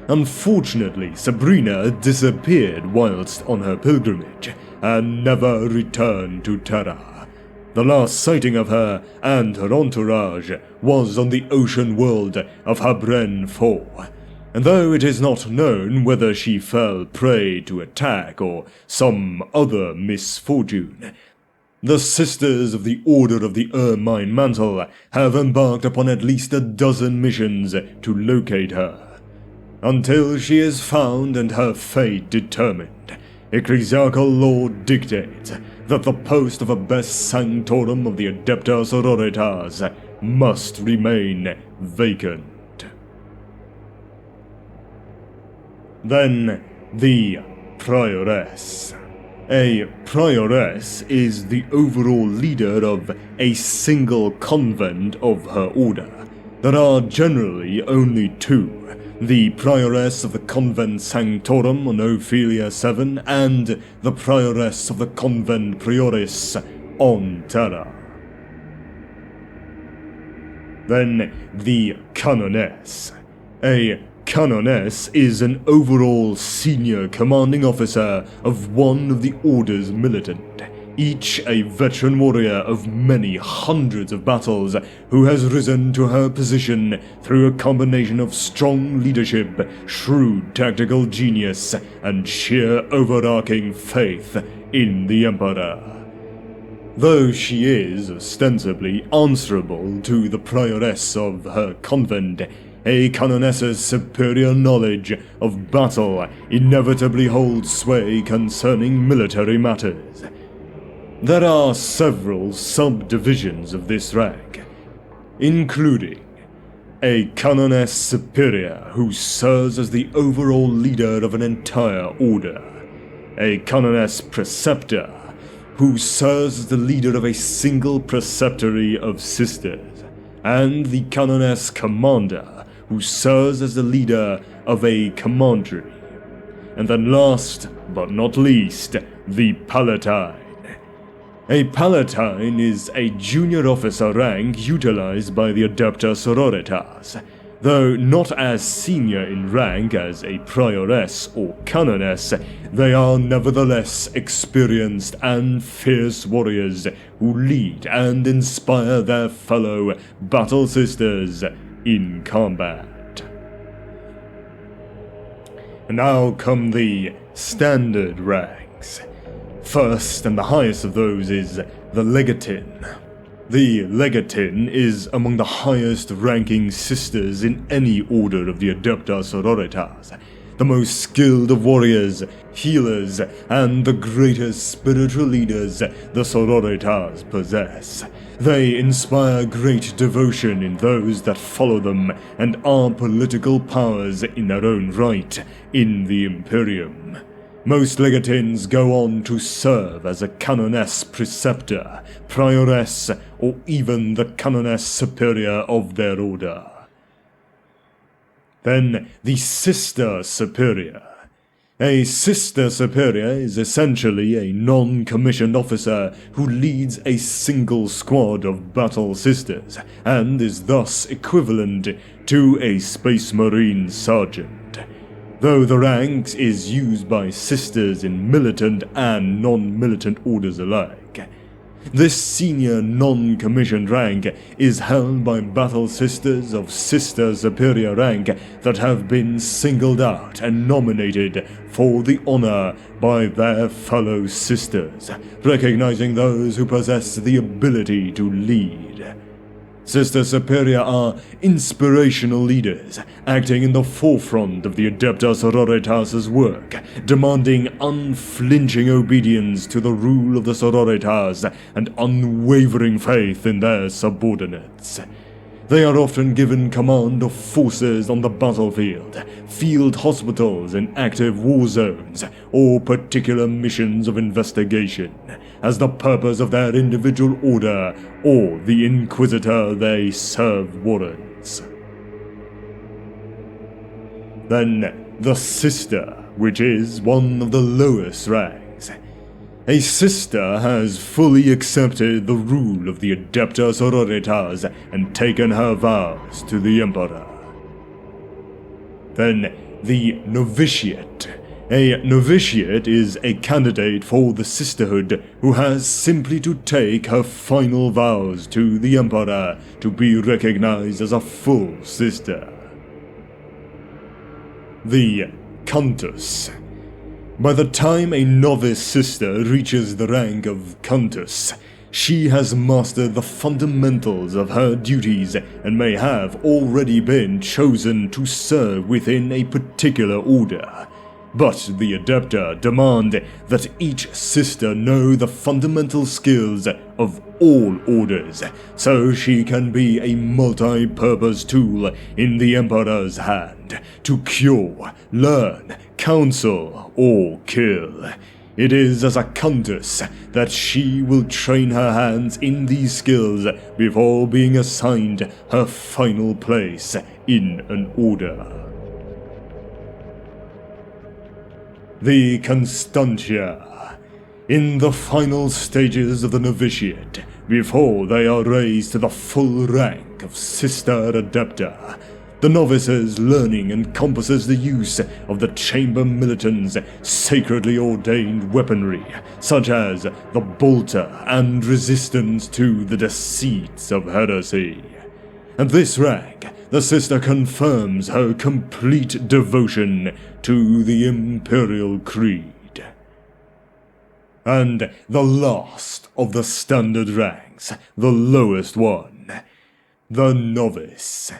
Unfortunately, Sabrina disappeared whilst on her pilgrimage, and never returned to Terra. The last sighting of her and her entourage was on the ocean world of Habren 4, and though it is not known whether she fell prey to attack or some other misfortune, the Sisters of the Order of the Ermine Mantle have embarked upon at least a dozen missions to locate her. Until she is found and her fate determined, ecclesiastical law dictates that the post of Abbess Sanctorum of the Adepta Sororitas must remain vacant. Then, the Prioress. A Prioress is the overall leader of a single convent of her order. There are generally only 2. The Prioress of the Convent Sanctorum on Ophelia 7 and the Prioress of the Convent Prioris on Terra. Then the Canoness. A Canoness is an overall senior commanding officer of one of the Order's militant, each a veteran warrior of many hundreds of battles who has risen to her position through a combination of strong leadership, shrewd tactical genius, and sheer overarching faith in the Emperor. Though she is ostensibly answerable to the prioress of her convent, a canoness's superior knowledge of battle inevitably holds sway concerning military matters. There are several subdivisions of this rank, including a Canoness Superior who serves as the overall leader of an entire order, a Canoness Preceptor who serves as the leader of a single preceptory of sisters, and the Canoness Commander who serves as the leader of a commandery, and then last but not least, the Palatine. A Palatine is a junior officer rank utilized by the Adepta Sororitas. Though not as senior in rank as a prioress or canoness, they are nevertheless experienced and fierce warriors who lead and inspire their fellow battle sisters in combat. Now come the standard ranks. First and the highest of those is the Legatin. The Legatin is among the highest ranking sisters in any order of the ADEPTA Sororitas, the most skilled of warriors, healers, and the greatest spiritual leaders the Sororitas possess. They inspire great devotion in those that follow them and are political powers in their own right in the Imperium. Most Legatins go on to serve as a Canoness Preceptor, Prioress, or even the Canoness Superior of their order. Then, the Sister Superior. A Sister Superior is essentially a non-commissioned officer who leads a single squad of battle sisters, and is thus equivalent to a Space Marine Sergeant. Though the rank is used by sisters in militant and non-militant orders alike. This senior non-commissioned rank is held by battle sisters of Sister Superior rank that have been singled out and nominated for the honor by their fellow sisters, recognizing those who possess the ability to lead. Sister Superior are inspirational leaders, acting in the forefront of the ADEPTA Sororitas' work, demanding unflinching obedience to the rule of the Sororitas and unwavering faith in their subordinates. They are often given command of forces on the battlefield, field hospitals in active war zones, or particular missions of investigation, as the purpose of their individual order or the Inquisitor they serve warrants. Then, the Sister, which is one of the lowest ranks. A sister has fully accepted the rule of the ADEPTA Sororitas and taken her vows to the Emperor. Then, the Novitiate. A novitiate is a candidate for the sisterhood who has simply to take her final vows to the Emperor to be recognized as a full sister. The Countess. By the time a novice sister reaches the rank of Countess, she has mastered the fundamentals of her duties and may have already been chosen to serve within a particular order. But the Adepta demand that each sister know the fundamental skills of all orders, so she can be a multi-purpose tool in the Emperor's hand to cure, learn, counsel, or kill. It is as a countess that she will train her hands in these skills before being assigned her final place in an order. The Constantia. In the final stages of the novitiate, before they are raised to the full rank of Sister Adepta, the novice's learning encompasses the use of the Chamber Militant's sacredly ordained weaponry, such as the bolter and resistance to the deceits of heresy. At this rank, the sister confirms her complete devotion to the Imperial Creed. And the last of the standard ranks, the lowest one, the Novice.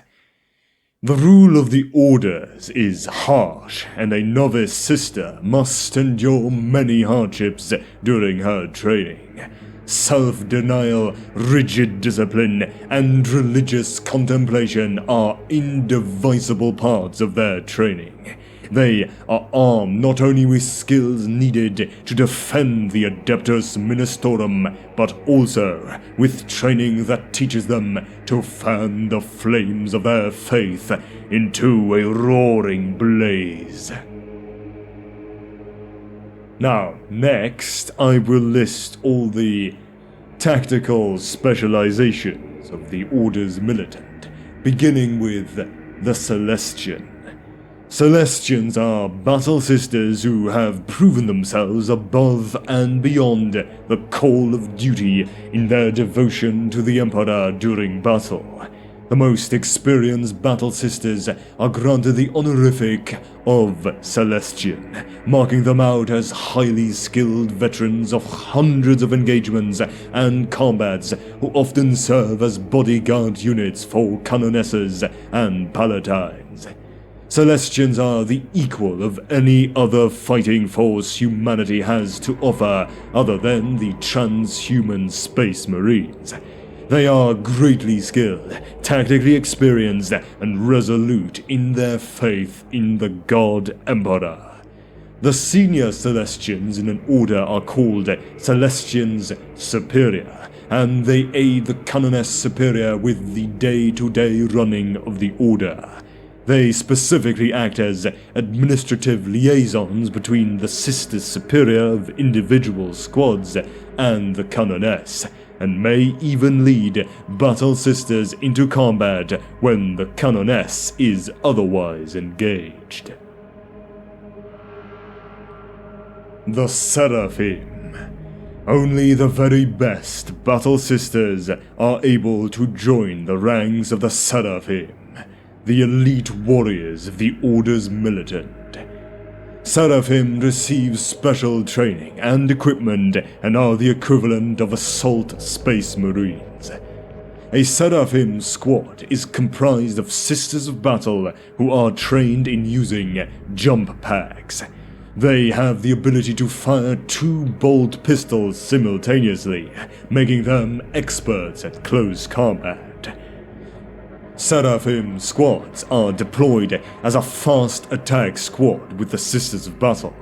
The rule of the orders is harsh, and a novice sister must endure many hardships during her training. Self-denial, rigid discipline, and religious contemplation are indivisible parts of their training. They are armed not only with skills needed to defend the Adeptus Ministorum, but also with training that teaches them to fan the flames of their faith into a roaring blaze. Now, next, I will list all the tactical specializations of the Order's Militant, beginning with the Celestian. Celestians are battle sisters who have proven themselves above and beyond the call of duty in their devotion to the Emperor during battle. The most experienced battle sisters are granted the honorific of Celestian, marking them out as highly skilled veterans of hundreds of engagements and combats who often serve as bodyguard units for canonesses and palatines. Celestians are the equal of any other fighting force humanity has to offer other than the transhuman space marines. They are greatly skilled, tactically experienced, and resolute in their faith in the God Emperor. The senior Celestians in an order are called Celestians Superior, and they aid the Canoness Superior with the day-to-day running of the order. They specifically act as administrative liaisons between the Sisters Superior of individual squads and the Canoness, and may even lead battle sisters into combat when the Canoness is otherwise engaged. The Seraphim. Only the very best battle sisters are able to join the ranks of the Seraphim, the elite warriors of the Order's militant. Seraphim receive special training and equipment and are the equivalent of assault space marines. A Seraphim squad is comprised of Sisters of Battle who are trained in using jump packs. They have the ability to fire 2 bolt pistols simultaneously, making them experts at close combat. Seraphim squads are deployed as a fast attack squad with the Sisters of Battle.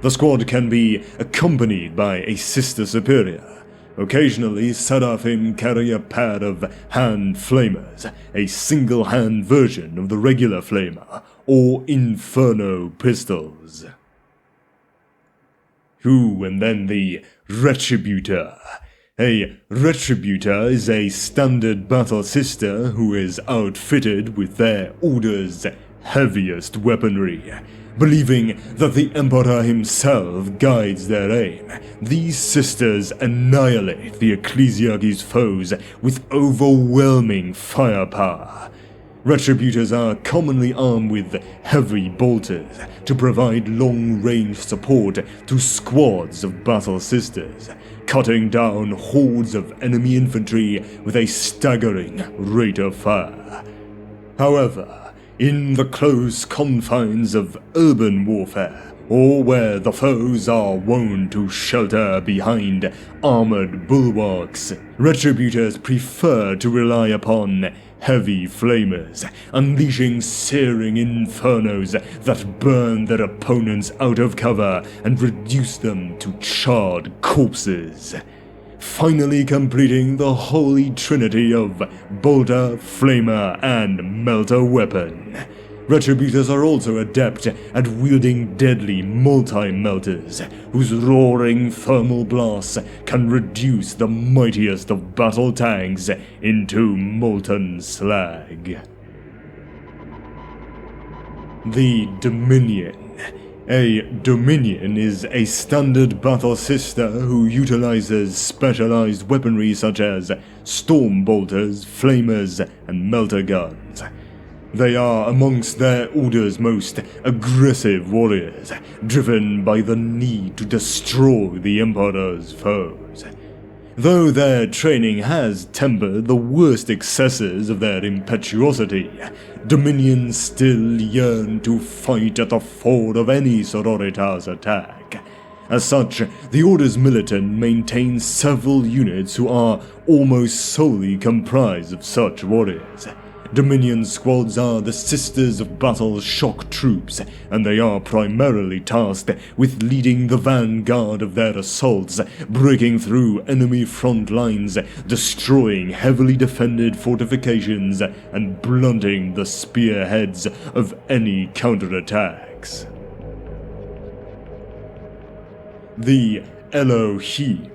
The squad can be accompanied by a Sister Superior. Occasionally, Seraphim carry a pair of hand flamers, a single-hand version of the regular flamer, or Inferno pistols. And then the Retributor. A Retributor is a standard battle sister who is outfitted with their Order's heaviest weaponry. Believing that the Emperor himself guides their aim, these sisters annihilate the Ecclesiarchy's foes with overwhelming firepower. Retributors are commonly armed with heavy bolters to provide long-range support to squads of battle sisters, cutting down hordes of enemy infantry with a staggering rate of fire. However, in the close confines of urban warfare, or where the foes are wont to shelter behind armored bulwarks, Retributors prefer to rely upon heavy flamers, unleashing searing infernos that burn their opponents out of cover and reduce them to charred corpses. Finally completing the holy trinity of bolter, flamer, and melter weapon. Retributors are also adept at wielding deadly multi-melters, whose roaring thermal blasts can reduce the mightiest of battle tanks into molten slag. The Dominion. A Dominion is a standard battle sister who utilizes specialized weaponry such as storm bolters, flamers, and melter guns. They are amongst their order's most aggressive warriors, driven by the need to destroy the Emperor's foes. Though their training has tempered the worst excesses of their impetuosity, Dominions still yearn to fight at the fore of any Sororitas attack. As such, the Order's militant maintains several units who are almost solely comprised of such warriors. Dominion squads are the Sisters of Battle's shock troops, and they are primarily tasked with leading the vanguard of their assaults, breaking through enemy front lines, destroying heavily defended fortifications, and blunting the spearheads of any counterattacks. The Elohim.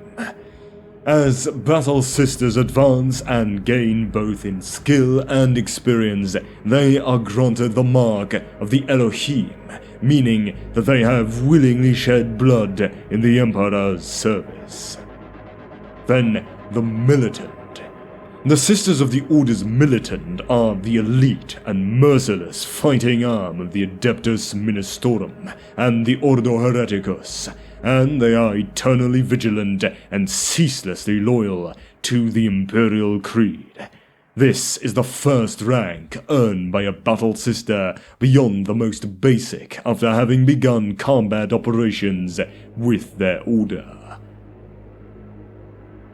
As Battle Sisters advance and gain both in skill and experience, they are granted the mark of the Elohim, meaning that they have willingly shed blood in the Emperor's service. Then, the Militant. The Sisters of the Order's Militant are the elite and merciless fighting arm of the Adeptus Monasterium and the Ordo Hereticus, and they are eternally vigilant and ceaselessly loyal to the Imperial Creed. This is the first rank earned by a Battle Sister beyond the most basic after having begun combat operations with their order.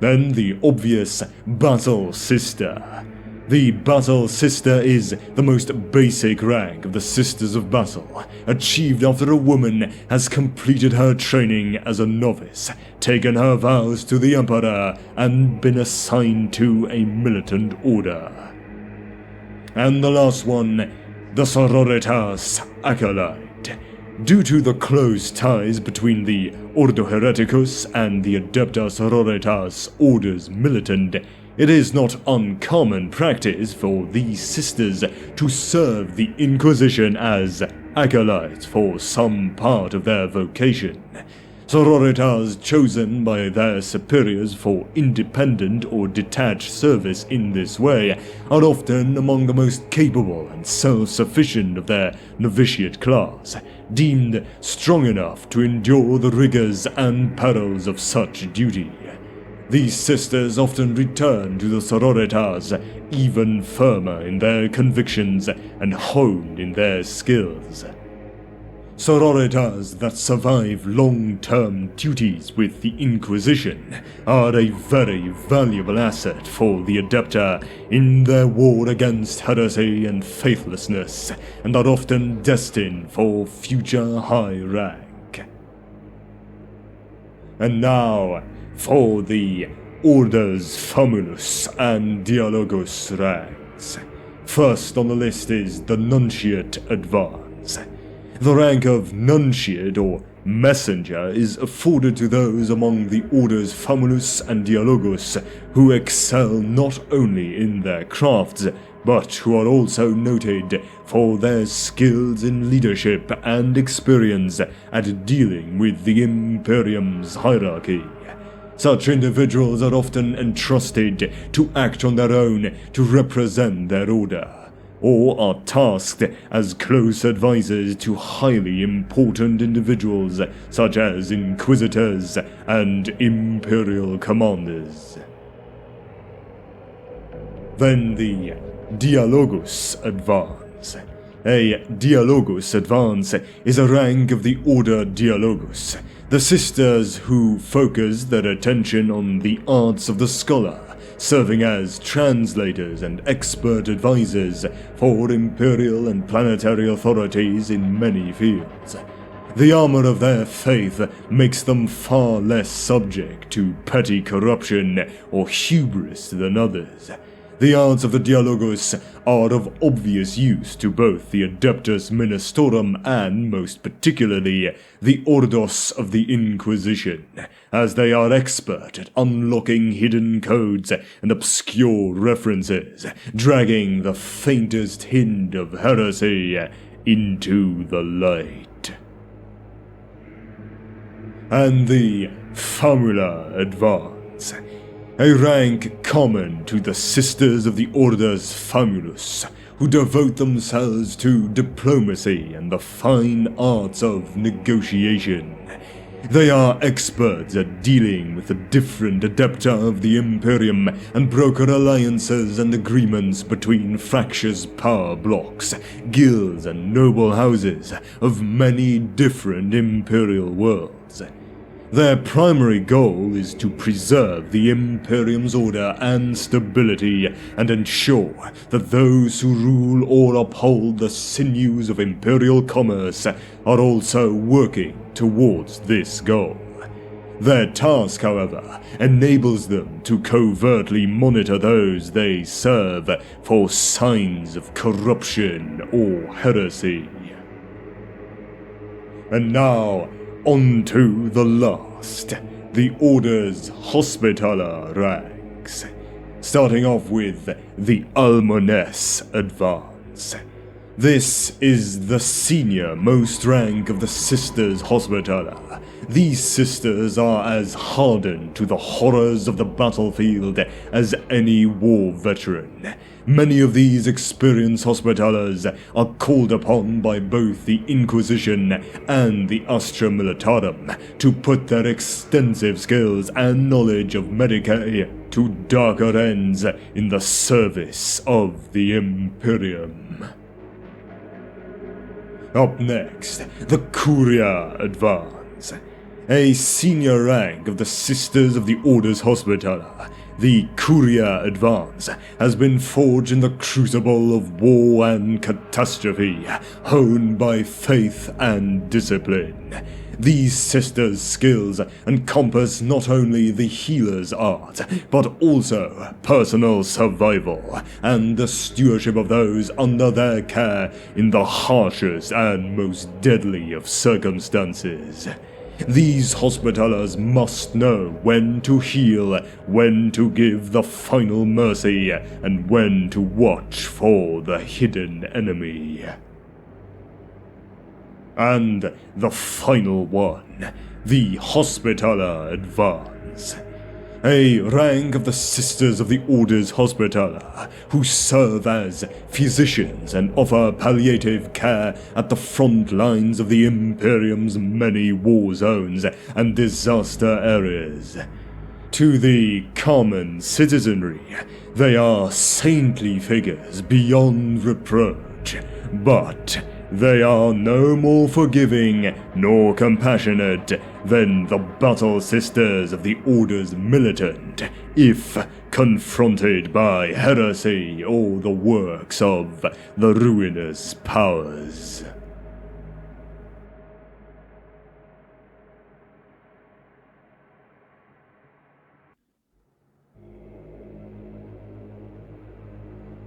Then the obvious Battle Sister. The Battle Sister is the most basic rank of the Sisters of Battle, achieved after a woman has completed her training as a novice, taken her vows to the Emperor, and been assigned to a militant order. And the last one, the Sororitas Acolyte. Due to the close ties between the Ordo Hereticus and the Adepta Sororitas Orders Militant, it is not uncommon practice for these sisters to serve the Inquisition as acolytes for some part of their vocation. Sororitas chosen by their superiors for independent or detached service in this way are often among the most capable and self-sufficient of their novitiate class, deemed strong enough to endure the rigors and perils of such duty. These sisters often return to the Sororitas even firmer in their convictions and honed in their skills. Sororitas that survive long-term duties with the Inquisition are a very valuable asset for the Adepta in their war against heresy and faithlessness, and are often destined for future high rank. And now, for the Orders Famulus and Dialogus ranks. First on the list is the Nunciate Advance. The rank of Nunciate or Messenger is afforded to those among the Orders Famulus and Dialogus who excel not only in their crafts, but who are also noted for their skills in leadership and experience at dealing with the Imperium's hierarchy. Such individuals are often entrusted to act on their own to represent their order, or are tasked as close advisors to highly important individuals such as Inquisitors and Imperial Commanders. Then the Dialogus Advance. A Dialogus Advance is a rank of the Order Dialogus, the sisters who focus their attention on the arts of the scholar, serving as translators and expert advisors for imperial and planetary authorities in many fields. The armor of their faith makes them far less subject to petty corruption or hubris than others. The arts of the Dialogus are of obvious use to both the Adeptus Monasterium and, most particularly, the Ordos of the Inquisition, as they are expert at unlocking hidden codes and obscure references, dragging the faintest hint of heresy into the light. And the Famula Advance. A rank common to the Sisters of the Orders Famulus, who devote themselves to diplomacy and the fine arts of negotiation. They are experts at dealing with the different Adepta of the Imperium and broker alliances and agreements between fractious power blocks, guilds and noble houses of many different Imperial worlds. Their primary goal is to preserve the Imperium's order and stability and ensure that those who rule or uphold the sinews of Imperial commerce are also working towards this goal. Their task, however, enables them to covertly monitor those they serve for signs of corruption or heresy. And now, on to the last, the Order's Hospitaller ranks, starting off with the Almones Advance. This is the senior most rank of the Sisters Hospitaller. These sisters are as hardened to the horrors of the battlefield as any war veteran. Many of these experienced Hospitallers are called upon by both the Inquisition and the Astra Militarum to put their extensive skills and knowledge of Medicae to darker ends in the service of the Imperium. Up next, the Curia Advance. A senior rank of the Sisters of the Order's Hospitaller, the Curia Advance has been forged in the crucible of war and catastrophe, honed by faith and discipline. These sisters' skills encompass not only the healer's art, but also personal survival and the stewardship of those under their care in the harshest and most deadly of circumstances. These Hospitallers must know when to heal, when to give the final mercy, and when to watch for the hidden enemy. And the final one, the Hospitaller Advance. A rank of the Sisters of the Order's Hospitaller, who serve as physicians and offer palliative care at the front lines of the Imperium's many war zones and disaster areas. To the common citizenry, they are saintly figures beyond reproach, but they are no more forgiving nor compassionate than the battle sisters of the Order's militant, if confronted by heresy or the works of the ruinous powers.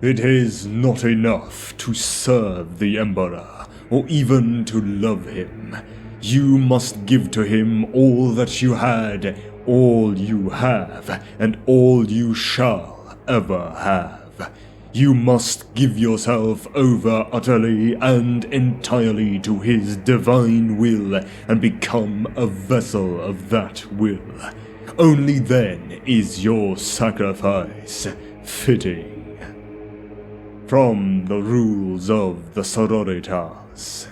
It is not enough to serve the Emperor, or even to love him. You must give to him all that you had, all you have, and all you shall ever have. You must give yourself over utterly and entirely to his divine will, and become a vessel of that will. Only then is your sacrifice fitting. From the rules of the Sororitas.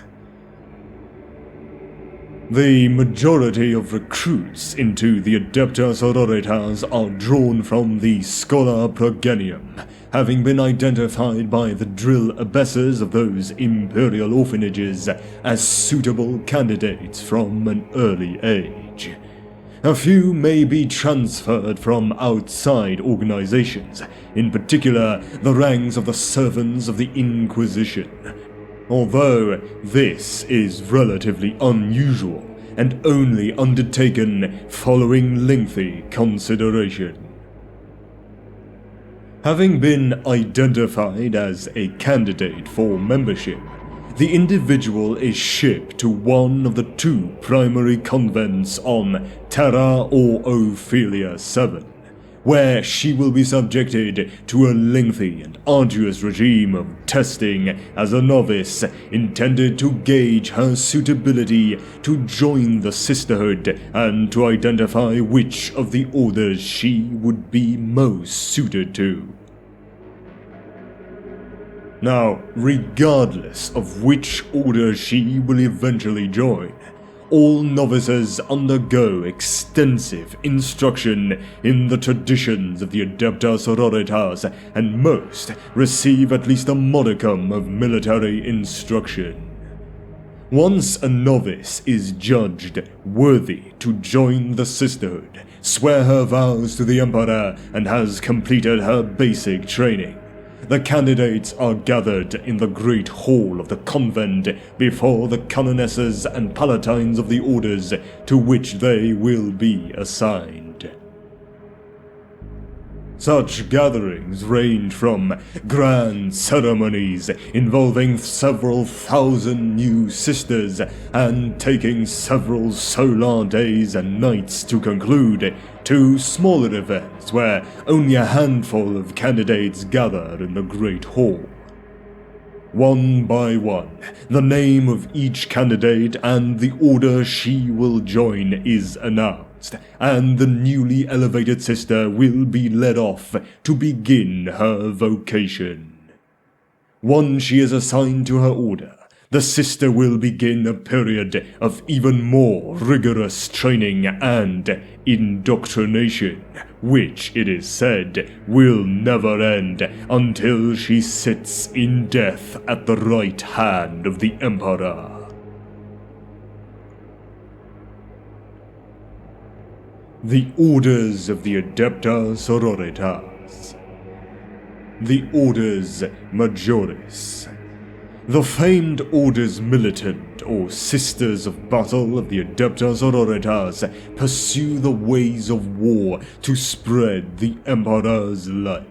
The majority of recruits into the ADEPTA Sororitas are drawn from the Schola Progenium, having been identified by the drill abbesses of those imperial orphanages as suitable candidates from an early age. A few may be transferred from outside organizations, in particular the ranks of the servants of the Inquisition, although this is relatively unusual and only undertaken following lengthy consideration. Having been identified as a candidate for membership, the individual is shipped to one of the two primary convents on Terra or Ophelia 7, where she will be subjected to a lengthy and arduous regime of testing as a novice intended to gauge her suitability to join the sisterhood and to identify which of the orders she would be most suited to. Now, regardless of which order she will eventually join, all novices undergo extensive instruction in the traditions of the ADEPTA Sororitas, and most receive at least a modicum of military instruction. Once a novice is judged worthy to join the sisterhood, swear her vows to the Emperor, and has completed her basic training, the candidates are gathered in the great hall of the convent before the canonesses and palatines of the orders to which they will be assigned. Such gatherings range from grand ceremonies involving several thousand new sisters and taking several solar days and nights to conclude, to smaller events where only a handful of candidates gather in the Great Hall. One by one, the name of each candidate and the order she will join is announced, and the newly elevated sister will be led off to begin her vocation. Once she is assigned to her order, the sister will begin a period of even more rigorous training and indoctrination, which, it is said, will never end until she sits in death at the right hand of the Emperor. The Orders of the ADEPTA Sororitas. The Orders Majoris. The famed Orders Militant, or Sisters of Battle of the ADEPTA Sororitas, pursue the ways of war to spread the Emperor's light.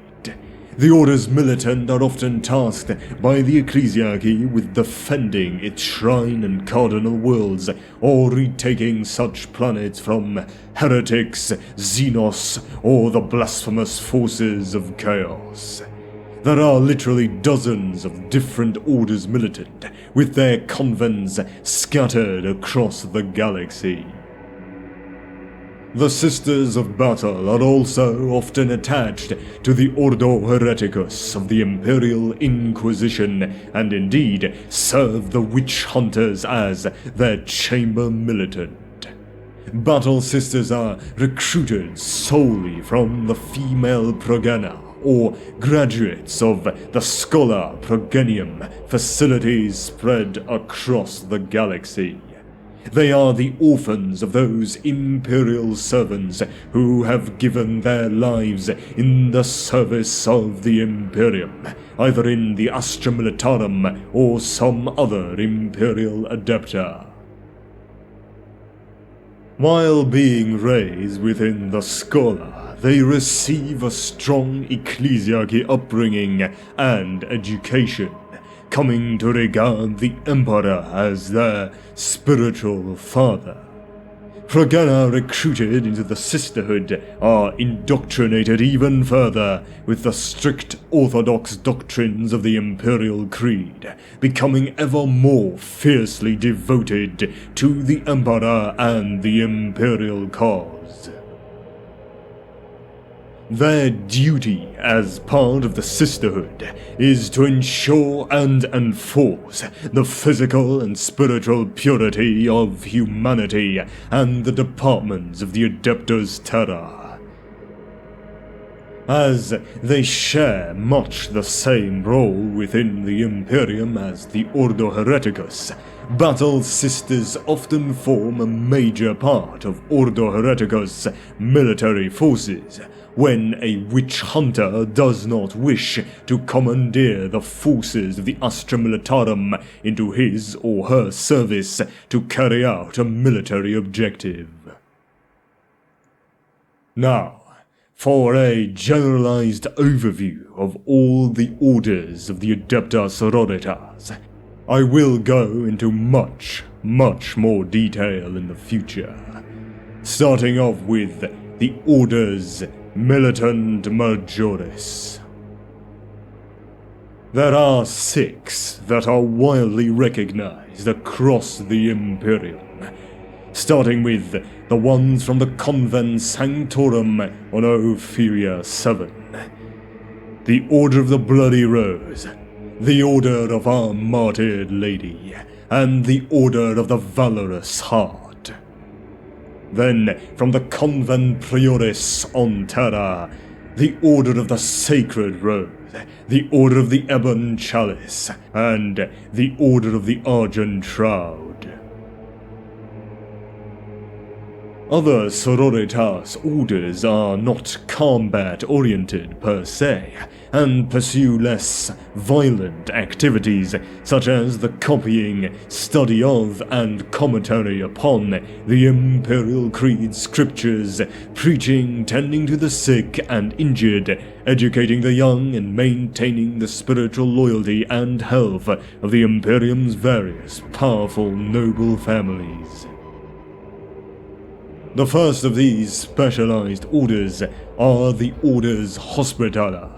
The Orders Militant are often tasked by the Ecclesiarchy with defending its shrine and cardinal worlds, or retaking such planets from heretics, Xenos, or the blasphemous forces of chaos. There are literally dozens of different Orders Militant, with their convents scattered across the galaxy. The Sisters of Battle are also often attached to the Ordo Hereticus of the Imperial Inquisition, and indeed serve the Witch Hunters as their Chamber Militant. Battle Sisters are recruited solely from the female progena, or graduates of the Schola Progenium facilities spread across the galaxy. They are the orphans of those Imperial servants who have given their lives in the service of the Imperium, either in the Astra Militarum or some other Imperial Adepta. While being raised within the Schola, they receive a strong ecclesiarchy upbringing and education, coming to regard the Emperor as their spiritual father. Progena recruited into the sisterhood are indoctrinated even further with the strict orthodox doctrines of the Imperial Creed, becoming ever more fiercely devoted to the Emperor and the Imperial cause. Their duty as part of the sisterhood is to ensure and enforce the physical and spiritual purity of humanity and the departments of the Adeptus Terra. As they share much the same role within the Imperium as the Ordo Hereticus, Battle Sisters often form a major part of Ordo Hereticus' military forces, when a witch hunter does not wish to commandeer the forces of the Astra Militarum into his or her service to carry out a military objective. Now, for a generalized overview of all the orders of the Adepta Sororitas, I will go into much more detail in the future, starting off with the Orders Militant Majoris. There are 6 that are widely recognized across the Imperium, starting with the ones from the Convent Sanctorum on Ophiria 7, the Order of the Bloody Rose, the Order of our Martyred Lady, and the Order of the Valorous Heart. Then, from the Convent Prioris on Terra, the Order of the Sacred Rose, the Order of the Ebon Chalice, and the Order of the Argent Shroud. Other Sororitas orders are not combat-oriented per se, and pursue less violent activities such as the copying, study of, and commentary upon the Imperial Creed scriptures, preaching, tending to the sick and injured, educating the young, and maintaining the spiritual loyalty and health of the Imperium's various powerful noble families. The first of these specialized orders are the Orders Hospitaller.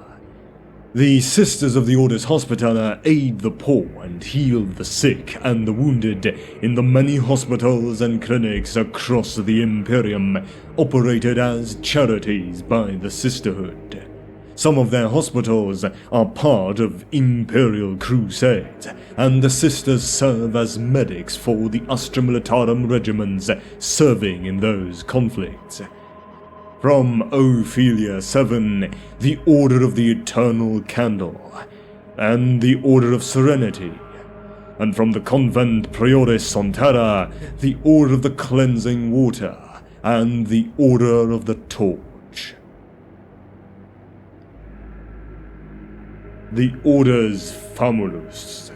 The Sisters of the Orders Hospitaller aid the poor and heal the sick and the wounded in the many hospitals and clinics across the Imperium, operated as charities by the Sisterhood. Some of their hospitals are part of Imperial crusades, and the Sisters serve as medics for the Astra Militarum regiments serving in those conflicts. From Ophelia 7, the Order of the Eternal Candle, and the Order of Serenity, and from the Convent Prioris on Terra, the Order of the Cleansing Water, and the Order of the Torch. The Orders Famulus.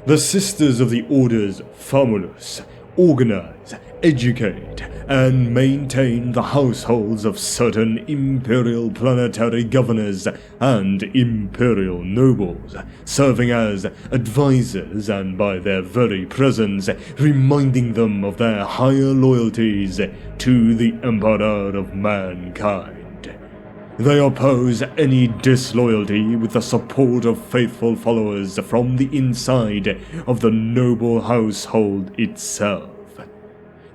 The Sisters of the Orders Famulus organize, educate, and maintain the households of certain Imperial planetary governors and Imperial nobles, serving as advisors and by their very presence reminding them of their higher loyalties to the Emperor of mankind. They oppose any disloyalty with the support of faithful followers from the inside of the noble household itself.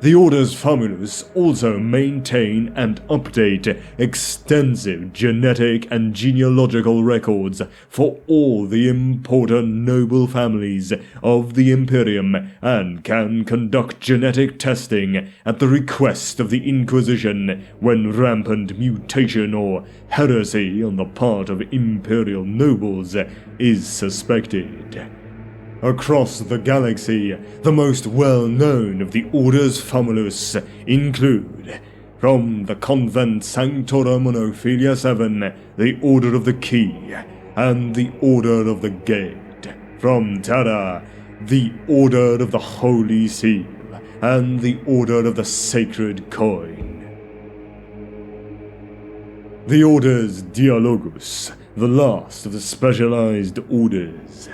The Orders Famulus also maintain and update extensive genetic and genealogical records for all the important noble families of the Imperium and can conduct genetic testing at the request of the Inquisition when rampant mutation or heresy on the part of Imperial nobles is suspected. Across the galaxy, the most well-known of the Orders Famulus include, from the Convent Sanctorum on Ophelia 7, the Order of the Key, and the Order of the Gate. From Terra, the Order of the Holy Seal, and the Order of the Sacred Coin. The Orders Dialogus, the last of the specialized orders.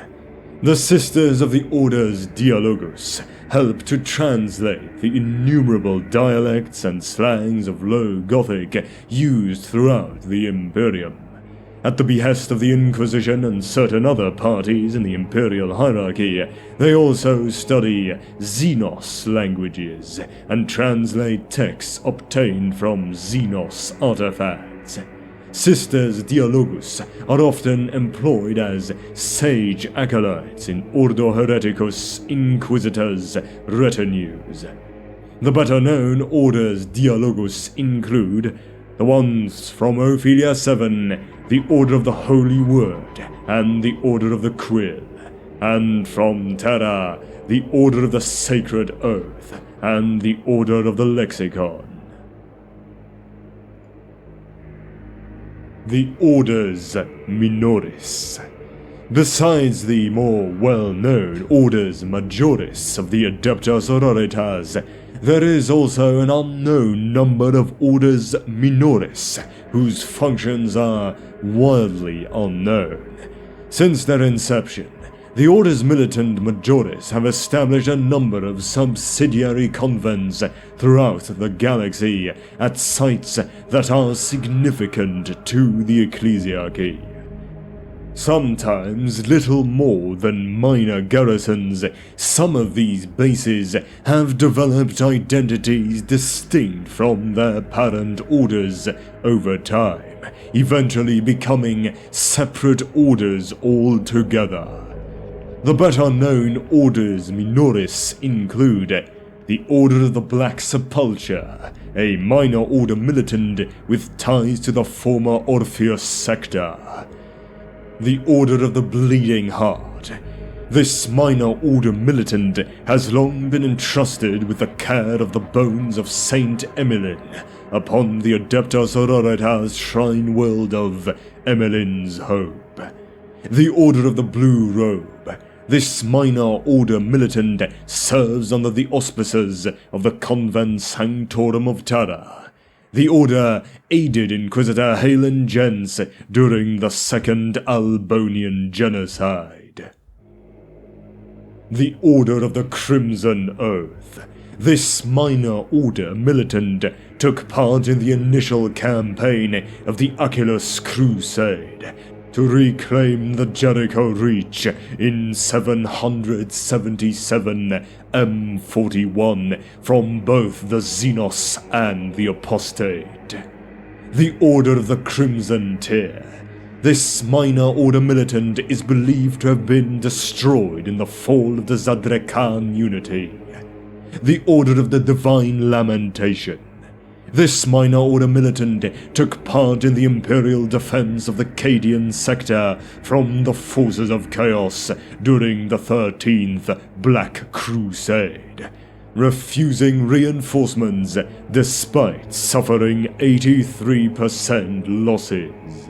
The Sisters of the Orders Dialogus help to translate the innumerable dialects and slangs of Low Gothic used throughout the Imperium. At the behest of the Inquisition and certain other parties in the Imperial hierarchy, they also study Xenos languages and translate texts obtained from Xenos artifacts. Sisters Dialogus are often employed as sage acolytes in Ordo Hereticus Inquisitors' retinues. The better-known Orders Dialogus include the ones from Ophelia 7, the Order of the Holy Word, and the Order of the Quill, and from Terra, the Order of the Sacred Oath, and the Order of the Lexicon. The Orders Minoris. Besides the more well-known Orders Majoris of the ADEPTA Sororitas, there is also an unknown number of Orders Minoris, whose functions are wildly unknown. Since their inception, the Orders Militant Majoris have established a number of subsidiary convents throughout the galaxy at sites that are significant to the ecclesiarchy. Sometimes little more than minor garrisons, some of these bases have developed identities distinct from their parent orders over time, eventually becoming separate orders altogether. The better-known Orders Minoris include the Order of the Black Sepulchre, a minor order militant with ties to the former Orpheus sector. The Order of the Bleeding Heart. This minor order militant has long been entrusted with the care of the bones of Saint Emmeline, upon the ADEPTA SORORITAS shrine world of Emmelin's Hope. The Order of the Blue Robe. This minor order militant serves under the auspices of the Convent Sanctorum of Terra. The order aided Inquisitor Halen Jens during the Second Albonian Genocide. The Order of the Crimson Oath. This minor order militant took part in the initial campaign of the Achilles Crusade to reclaim the Jericho Reach in 777 M41 from both the Xenos and the Apostate. The Order of the Crimson Tear. This minor order militant is believed to have been destroyed in the fall of the Zadrekan Unity. The Order of the Divine Lamentation. This minor order militant took part in the imperial defense of the Cadian sector from the forces of chaos during the 13th Black Crusade, refusing reinforcements despite suffering 83% losses.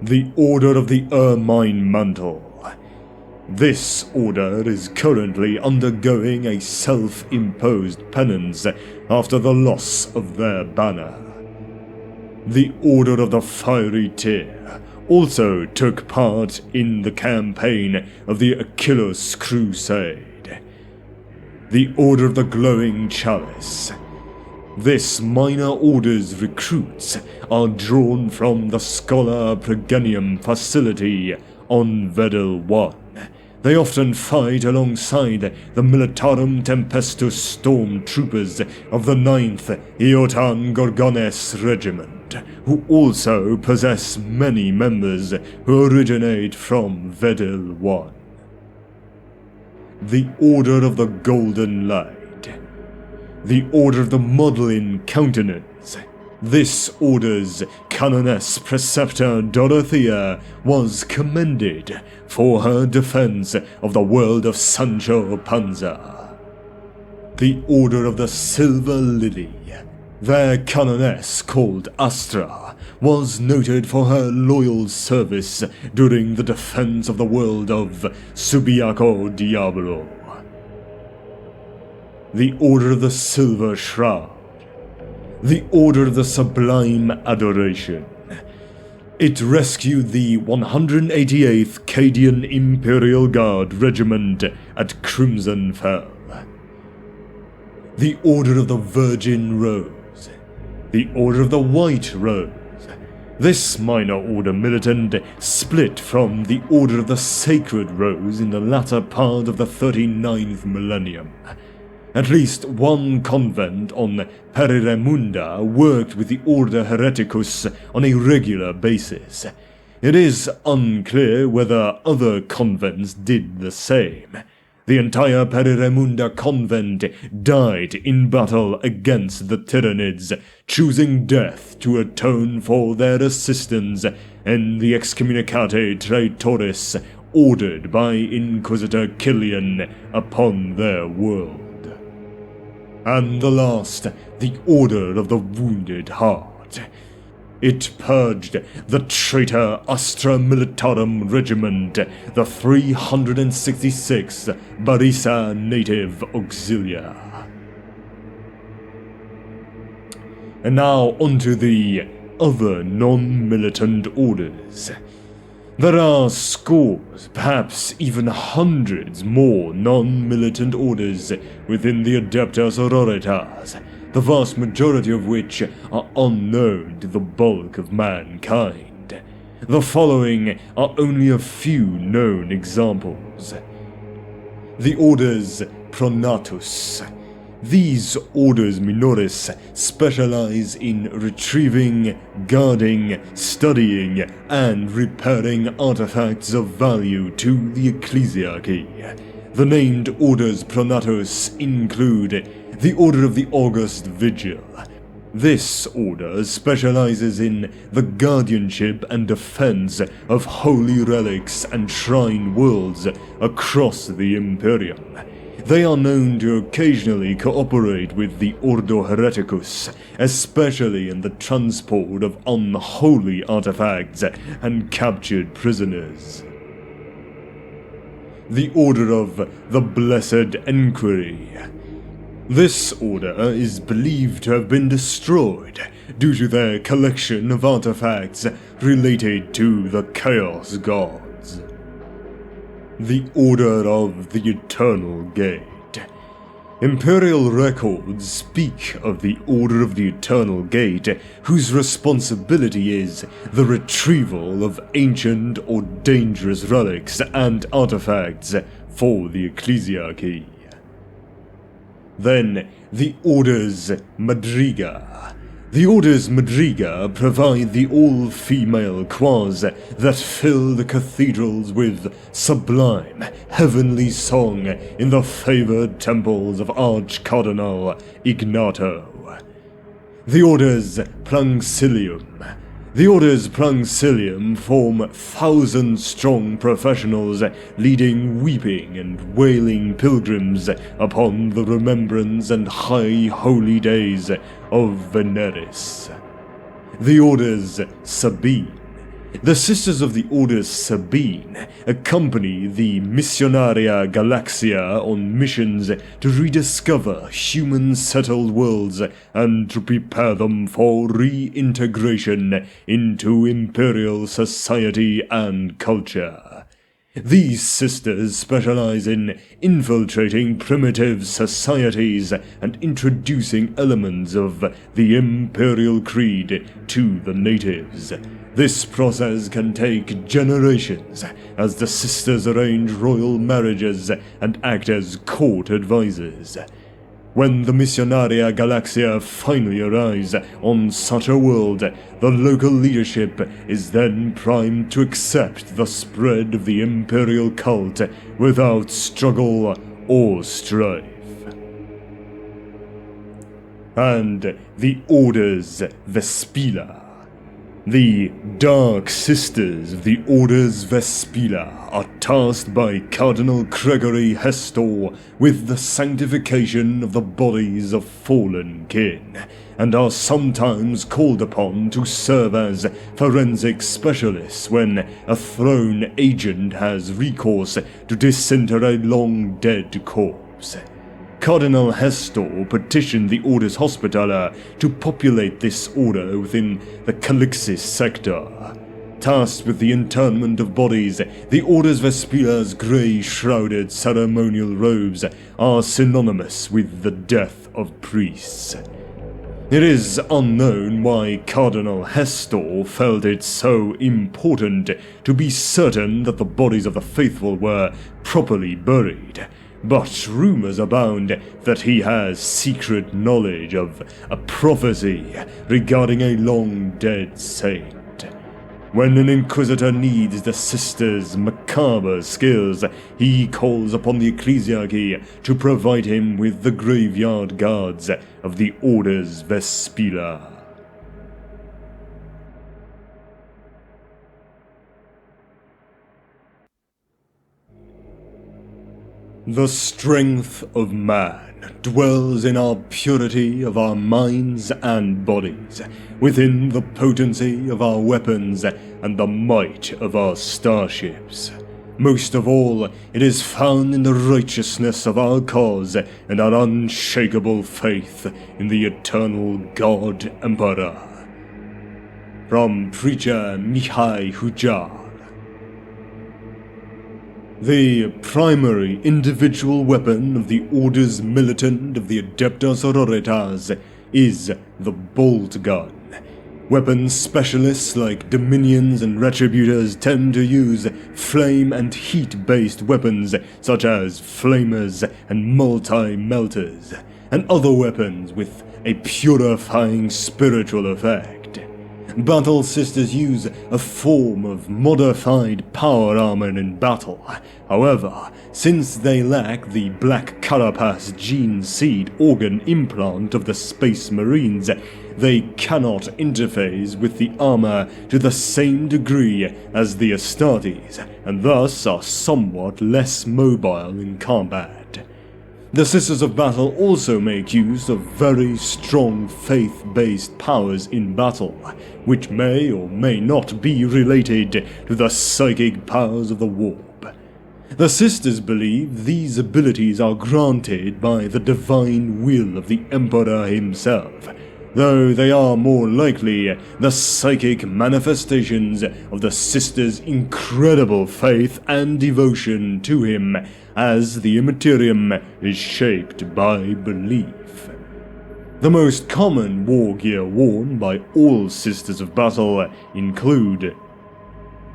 The Order of the Ermine Mantle. This order is currently undergoing a self-imposed penance after the loss of their banner. The Order of the Fiery Tear also took part in the campaign of the Achilles Crusade. The Order of the Glowing Chalice. This minor order's recruits are drawn from the Scholar Preganium facility on Vedel 1. They often fight alongside the Militarum Tempestus stormtroopers of the 9th Iotan Gorgones Regiment, who also possess many members who originate from Vedel 1. The Order of the Golden Light. The Order of the Maudlin Countenance. This order's Canoness Preceptor Dorothea was commended for her defense of the world of Sancho Panza. The Order of the Silver Lily. Their Canoness, called Astra, was noted for her loyal service during the defense of the world of Subiaco Diablo. The Order of the Silver Shroud. The Order of the Sublime Adoration. It rescued the 188th Cadian Imperial Guard Regiment at Crimson Fell. The Order of the Virgin Rose. The Order of the White Rose. This minor order militant split from the Order of the Sacred Rose in the latter part of the 39th millennium. At least one convent on Periremunda worked with the Order Hereticus on a regular basis. It is unclear whether other convents did the same. The entire Periremunda convent died in battle against the Tyranids, choosing death to atone for their assistance in the Excommunicate Traitoris ordered by Inquisitor Killian upon their world. And the last, the Order of the Wounded Heart. It purged the traitor Astra Militarum Regiment, the 366th Barisa Native Auxilia. And now onto the other non-militant orders. There are scores, perhaps even hundreds more non-militant orders within the ADEPTA SORORITAS, the vast majority of which are unknown to the bulk of mankind. The following are only a few known examples. The orders Pronatus. These orders minores specialize in retrieving, guarding, studying, and repairing artifacts of value to the ecclesiarchy. The named orders Pronatus include the Order of the August Vigil. This order specializes in the guardianship and defense of holy relics and shrine worlds across the Imperium. They are known to occasionally cooperate with the Ordo Hereticus, especially in the transport of unholy artifacts and captured prisoners. The Order of the Blessed Enquiry. This order is believed to have been destroyed due to their collection of artifacts related to the Chaos Gods. The Order of the Eternal Gate. Imperial records speak of the Order of the Eternal Gate, whose responsibility is the retrieval of ancient or dangerous relics and artifacts for the Ecclesiarchy. Then, the Orders Madriga. The Orders Madriga provide the all-female quas that fill the cathedrals with sublime, heavenly song in the favored temples of Arch-Cardinal Ignato. The Orders Plancilium. The Orders Plancilium form 1,000-strong professionals leading weeping and wailing pilgrims upon the remembrance and high holy days of Veneris. The Orders Sabine. The Sisters of the Orders Sabine accompany the Missionaria Galaxia on missions to rediscover human-settled worlds and to prepare them for reintegration into Imperial society and culture. These sisters specialize in infiltrating primitive societies and introducing elements of the Imperial Creed to the natives. This process can take generations, as the sisters arrange royal marriages and act as court advisors. When the Missionaria Galaxia finally arrives on such a world, the local leadership is then primed to accept the spread of the Imperial cult without struggle or strife. And the Orders Vespila. The Dark Sisters of the Orders Vespila are tasked by Cardinal Gregory Hestor with the sanctification of the bodies of fallen kin, and are sometimes called upon to serve as forensic specialists when a throne agent has recourse to disinter a long-dead corpse. Cardinal Hestor petitioned the Orders Hospitaller to populate this order within the Calixis sector. Tasked with the interment of bodies, the Orders Vespila's grey-shrouded ceremonial robes are synonymous with the death of priests. It is unknown why Cardinal Hestor felt it so important to be certain that the bodies of the faithful were properly buried, but rumors abound that he has secret knowledge of a prophecy regarding a long-dead saint. When an inquisitor needs the sisters' macabre skills, he calls upon the Ecclesiarchy to provide him with the graveyard guards of the Orders Vespila. The strength of man dwells in our purity of our minds and bodies, within the potency of our weapons and the might of our starships. Most of all, it is found in the righteousness of our cause and our unshakable faith in the eternal God Emperor. From Preacher Mihai Hujar. The primary individual weapon of the Orders Militant of the ADEPTA Sororitas is the bolt gun. Weapon specialists like Dominions and Retributors tend to use flame and heat-based weapons such as flamers and multi-melters, and other weapons with a purifying spiritual effect. Battle Sisters use a form of modified power armor in battle. However, since they lack the Black Carapace gene seed organ implant of the Space Marines, they cannot interface with the armor to the same degree as the Astartes, and thus are somewhat less mobile in combat. The Sisters of Battle also make use of very strong faith-based powers in battle, which may or may not be related to the psychic powers of the warp. The Sisters believe these abilities are granted by the divine will of the Emperor himself, though they are more likely the psychic manifestations of the Sisters' incredible faith and devotion to him, as the Monasterium is shaped by belief. The most common war gear worn by all Sisters of Battle include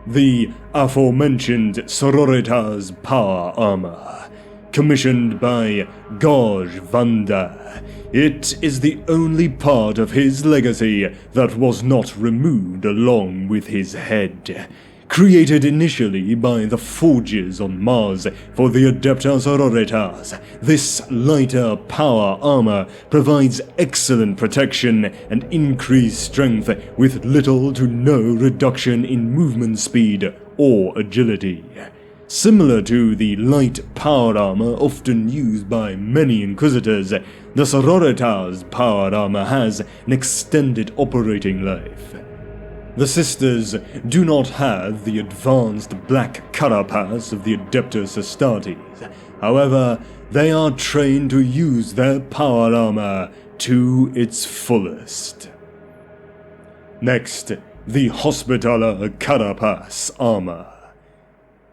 the aforementioned Sororitas power armor, commissioned by Gauge Vanda. It is the only part of his legacy that was not removed along with his head. Created initially by the Forges on Mars for the ADEPTA Sororitas, this lighter power armor provides excellent protection and increased strength with little to no reduction in movement speed or agility. Similar to the light power armor often used by many Inquisitors, the Sororitas power armor has an extended operating life. The Sisters do not have the advanced black carapace of the Adeptus Astartes. However, they are trained to use their power armor to its fullest. Next, the Hospitaller carapace armor.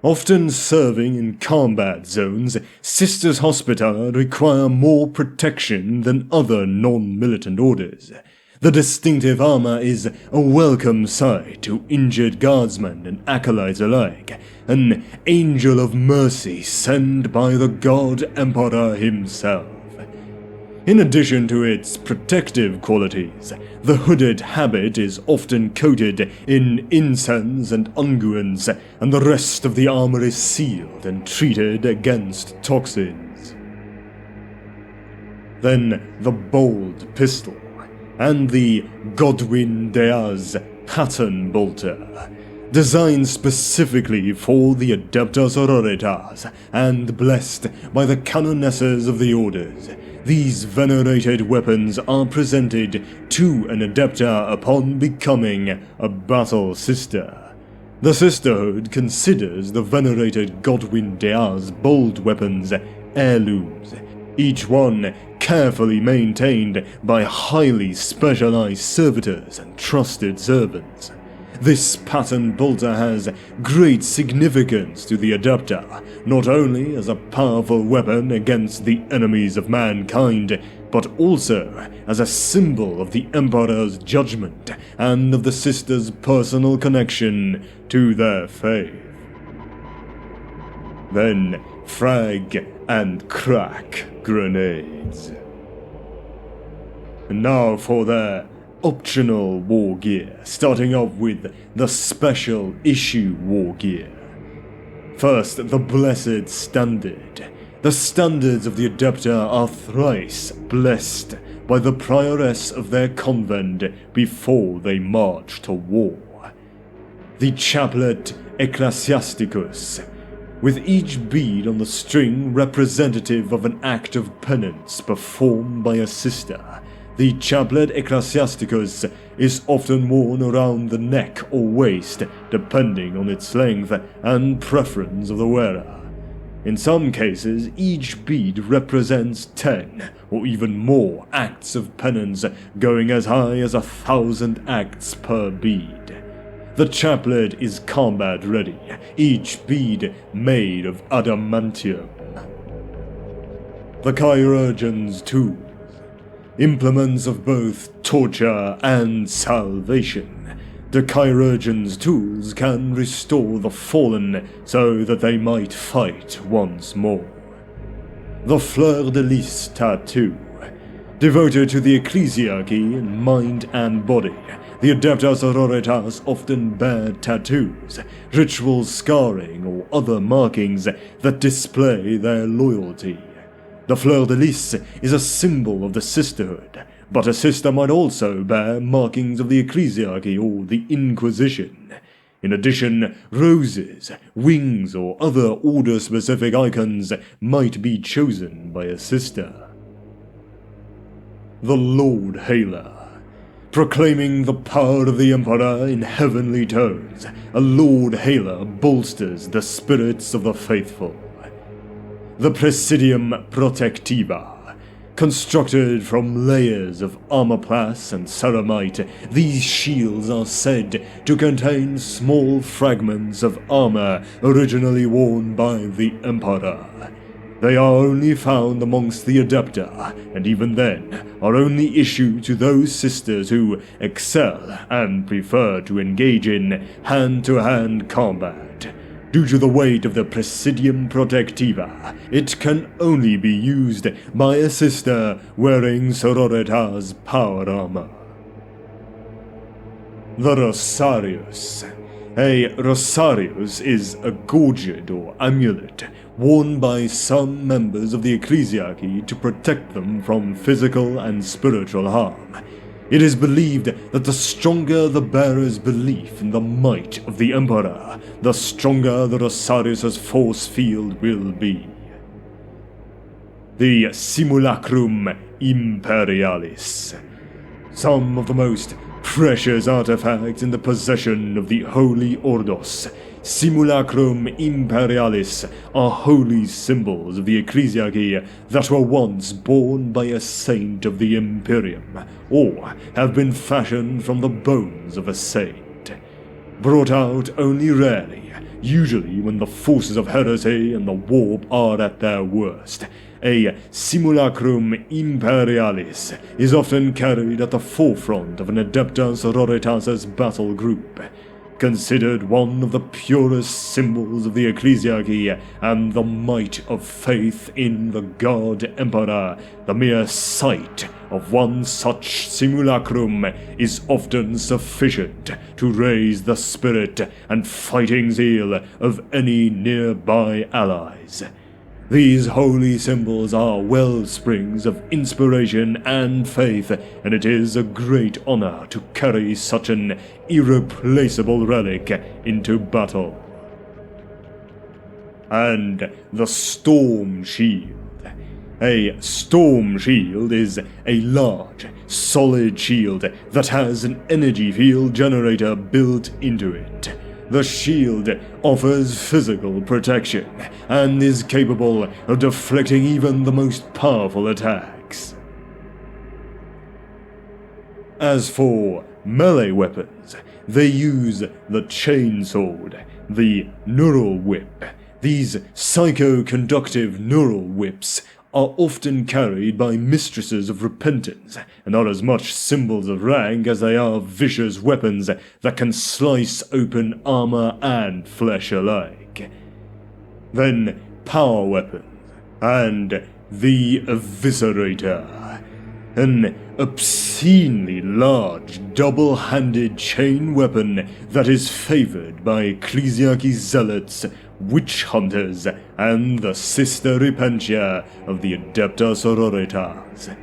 Often serving in combat zones, Sisters Hospitaller require more protection than other non-militant orders. The distinctive armor is a welcome sight to injured guardsmen and acolytes alike, an angel of mercy sent by the God Emperor himself. In addition to its protective qualities, the hooded habit is often coated in incense and unguents, and the rest of the armor is sealed and treated against toxins. Then the bold pistol, and the Godwin Deaz pattern bolter, designed specifically for the Adepta Sororitas and blessed by the canonesses of the orders. These venerated weapons are presented to an Adepta upon becoming a battle sister. The Sisterhood considers the venerated Godwin Deaz bold weapons heirlooms, each one carefully maintained by highly specialized servitors and trusted servants. This pattern bolter has great significance to the Adepta, not only as a powerful weapon against the enemies of mankind, but also as a symbol of the Emperor's judgment and of the Sisters' personal connection to their faith. Then frag and crack grenades. And now for their optional war gear, starting off with the special issue war gear. First, the Blessed Standard. The standards of the Adepta are thrice blessed by the prioress of their convent before they march to war. The Chaplet Ecclesiasticus, with each bead on the string representative of an act of penance performed by a sister. The Chaplet Ecclesiasticus is often worn around the neck or waist, depending on its length and preference of the wearer. In some cases, each bead represents 10 or even more acts of penance, going as high as 1,000 acts per bead. The chaplet is combat ready, each bead made of adamantium. The Chirurgeon's Tools, implements of both torture and salvation. The Chirurgeon's tools can restore the fallen so that they might fight once more. The Fleur-de-Lis tattoo, devoted to the ecclesiarchy in mind and body. The Adepta Sororitas often bear tattoos, ritual scarring, or other markings that display their loyalty. The Fleur-de-Lis is a symbol of the sisterhood, but a sister might also bear markings of the ecclesiarchy or the Inquisition. In addition, roses, wings, or other order-specific icons might be chosen by a sister. The Lord Hailer. Proclaiming the power of the Emperor in heavenly tones, a Lord Hailer bolsters the spirits of the faithful. The Presidium Protectiva. Constructed from layers of armorplast and ceramite, these shields are said to contain small fragments of armor originally worn by the Emperor. They are only found amongst the Adepta, and even then are only issued to those sisters who excel and prefer to engage in hand-to-hand combat. Due to the weight of the Presidium Protectiva, it can only be used by a sister wearing Sororitas power armor. The Rosarius. A Rosarius is a gorget or amulet worn by some members of the ecclesiarchy to protect them from physical and spiritual harm. It is believed that the stronger the bearer's belief in the might of the Emperor, the stronger the Rosarius' force field will be. The Simulacrum Imperialis. Some of the most precious artifacts in the possession of the Holy Ordos, Simulacrum Imperialis, are holy symbols of the ecclesiarchy that were once borne by a saint of the Imperium, or have been fashioned from the bones of a saint. Brought out only rarely, usually when the forces of heresy and the warp are at their worst, a Simulacrum Imperialis is often carried at the forefront of an Adepta Sororitas' battle group. Considered one of the purest symbols of the ecclesiarchy and the might of faith in the God Emperor, the mere sight of one such simulacrum is often sufficient to raise the spirit and fighting zeal of any nearby allies. These holy symbols are wellsprings of inspiration and faith, and it is a great honor to carry such an irreplaceable relic into battle. And the Storm Shield. A storm shield is a large, solid shield that has an energy field generator built into it. The shield offers physical protection and is capable of deflecting even the most powerful attacks. As for melee weapons, they use the chainsword, the neural whip. These psycho-conductive neural whips are often carried by mistresses of repentance, and are as much symbols of rank as they are vicious weapons that can slice open armor and flesh alike. Then power weapons, and the Eviscerator, an obscenely large double-handed chain weapon that is favored by ecclesiarchy zealots, witch hunters, and the Sister Repentia of the Adepta Sororitas.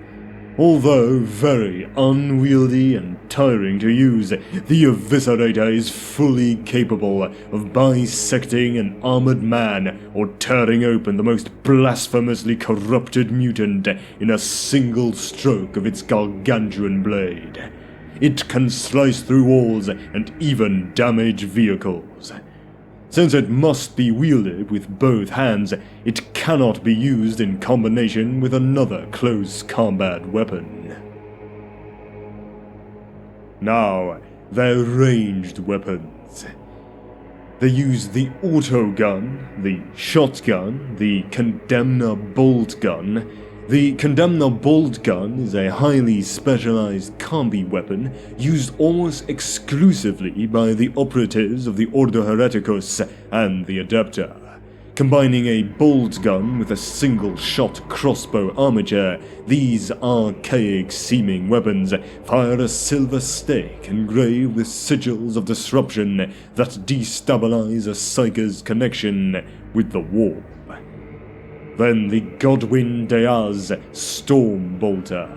Although very unwieldy and tiring to use, the Eviscerator is fully capable of bisecting an armored man or tearing open the most blasphemously corrupted mutant in a single stroke of its gargantuan blade. It can slice through walls and even damage vehicles. Since it must be wielded with both hands, it cannot be used in combination with another close combat weapon. Now, their ranged weapons. They use the autogun, the shotgun, the Condemner bolt gun. The Condemner bolt gun is a highly specialized combi weapon used almost exclusively by the operatives of the Ordo Hereticus and the Adepta. Combining a bolt gun with a single-shot crossbow armature, these archaic-seeming weapons fire a silver stake engraved with sigils of disruption that destabilize a psyker's connection with the warp. Then the Godwin Deaz Storm Bolter.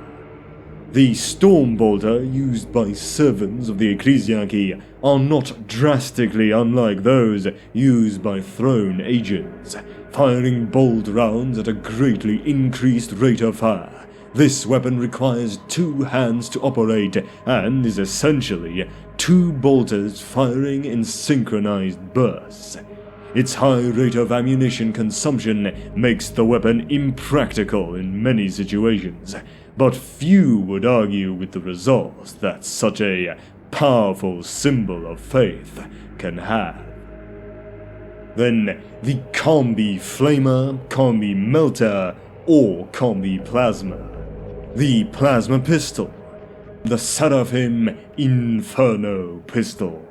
The storm bolter used by servants of the Ecclesiarchy are not drastically unlike those used by throne agents, firing bolt rounds at a greatly increased rate of fire. This weapon requires 2 hands to operate and is essentially 2 bolters firing in synchronized bursts. Its high rate of ammunition consumption makes the weapon impractical in many situations, but few would argue with the results that such a powerful symbol of faith can have. Then the Combi Flamer, Combi Melter, or Combi Plasma. The Plasma Pistol. The Seraphim Inferno Pistol.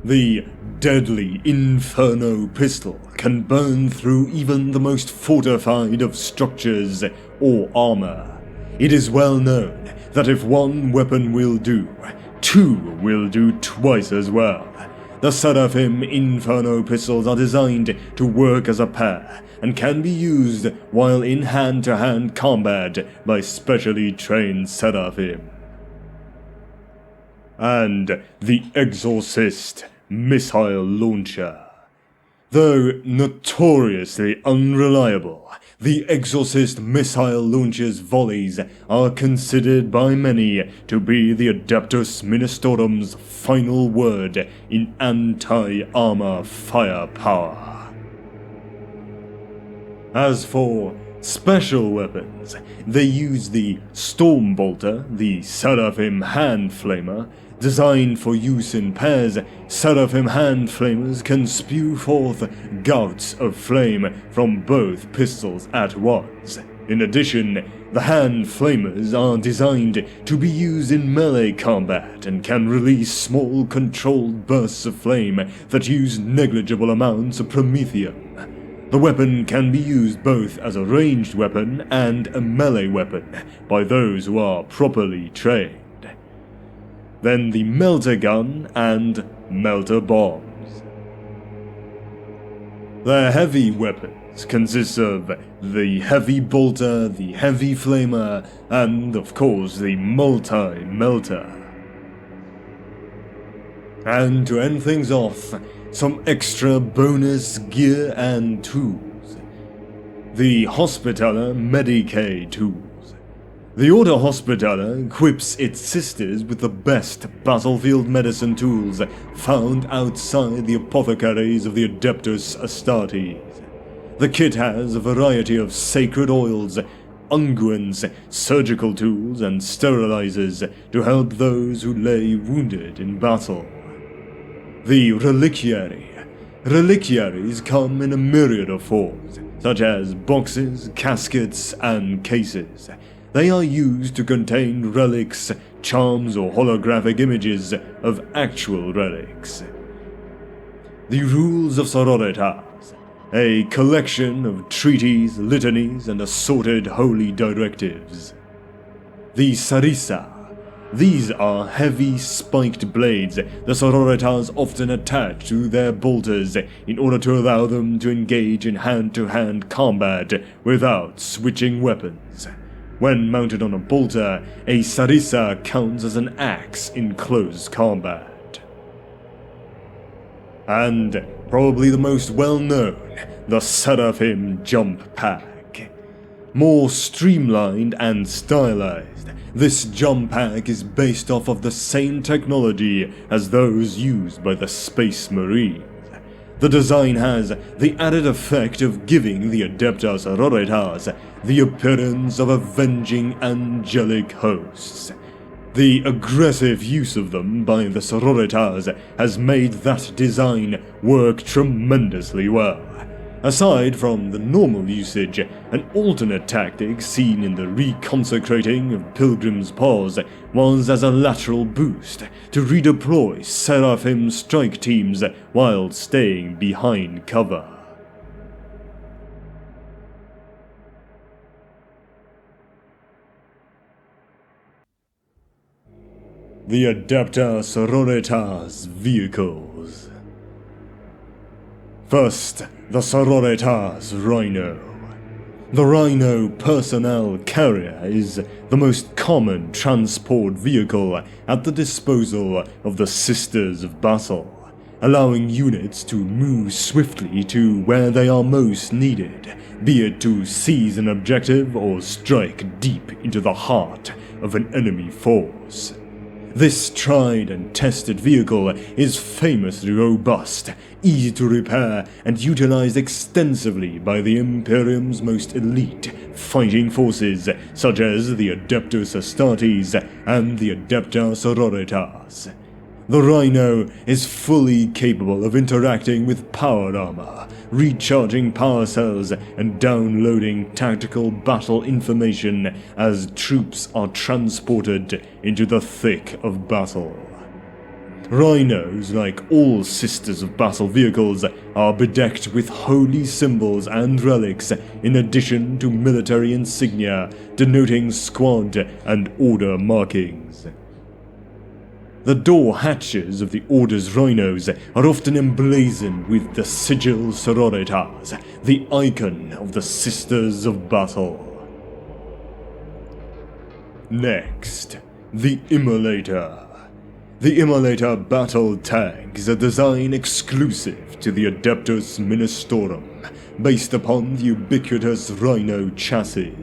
The deadly Inferno Pistol can burn through even the most fortified of structures or armor. It is well known that if one weapon will do, 2 will do twice as well. The Seraphim Inferno pistols are designed to work as a pair and can be used while in hand-to-hand combat by specially trained Seraphim. And the Exorcist Missile Launcher. Though notoriously unreliable, the Exorcist missile launcher's volleys are considered by many to be the Adeptus Ministorum's final word in anti-armor firepower. As for special weapons, they use the Storm Bolter, the Seraphim Hand Flamer. Designed for use in pairs, Seraphim Hand Flamers can spew forth gouts of flame from both pistols at once. In addition, the Hand Flamers are designed to be used in melee combat and can release small controlled bursts of flame that use negligible amounts of promethium. The weapon can be used both as a ranged weapon and a melee weapon by those who are properly trained. Then the Melter Gun and Melter Bombs. Their heavy weapons consist of the Heavy Bolter, the Heavy Flamer, and of course the Multi-Melter. And to end things off, some extra bonus gear and tools. The Hospitaller Medicae tools. The Order Hospitaller equips its sisters with the best battlefield medicine tools found outside the apothecaries of the Adeptus Astartes. The kit has a variety of sacred oils, unguents, surgical tools, and sterilizers to help those who lay wounded in battle. The Reliquary. Reliquaries come in a myriad of forms, such as boxes, caskets, and cases. They are used to contain relics, charms, or holographic images of actual relics. The Rules of Sororitas, a collection of treaties, litanies, and assorted holy directives. The Sarissa. These are heavy, spiked blades the Sororitas often attach to their bolters in order to allow them to engage in hand-to-hand combat without switching weapons. When mounted on a bolter, a Sarissa counts as an axe in close combat. And probably the most well-known, the Seraphim Jump Pack. More streamlined and stylized, this jump pack is based off of the same technology as those used by the Space Marines. The design has the added effect of giving the Adepta Sororitas the appearance of avenging angelic hosts. The aggressive use of them by the Sororitas has made that design work tremendously well. Aside from the normal usage, an alternate tactic seen in the reconsecrating of Pilgrim's Pause was as a lateral boost to redeploy Seraphim strike teams while staying behind cover. The Adepta Sororitas vehicles. First, the Sororitas Rhino. The Rhino personnel carrier is the most common transport vehicle at the disposal of the Sisters of Battle, allowing units to move swiftly to where they are most needed, be it to seize an objective or strike deep into the heart of an enemy force. This tried and tested vehicle is famously robust, easy to repair, and utilized extensively by the Imperium's most elite fighting forces, such as the ADEPTA Astartes and the ADEPTA Sororitas. The Rhino is fully capable of interacting with power armor, recharging power cells, and downloading tactical battle information as troops are transported into the thick of battle. Rhinos, like all Sisters of Battle vehicles, are bedecked with holy symbols and relics in addition to military insignia denoting squad and order markings. The door hatches of the Order's Rhinos are often emblazoned with the sigil Sororitas, the icon of the Sisters of Battle. Next, the Immolator. The Immolator battle tank is a design exclusive to the Adeptus Monasterium, based upon the ubiquitous Rhino chassis.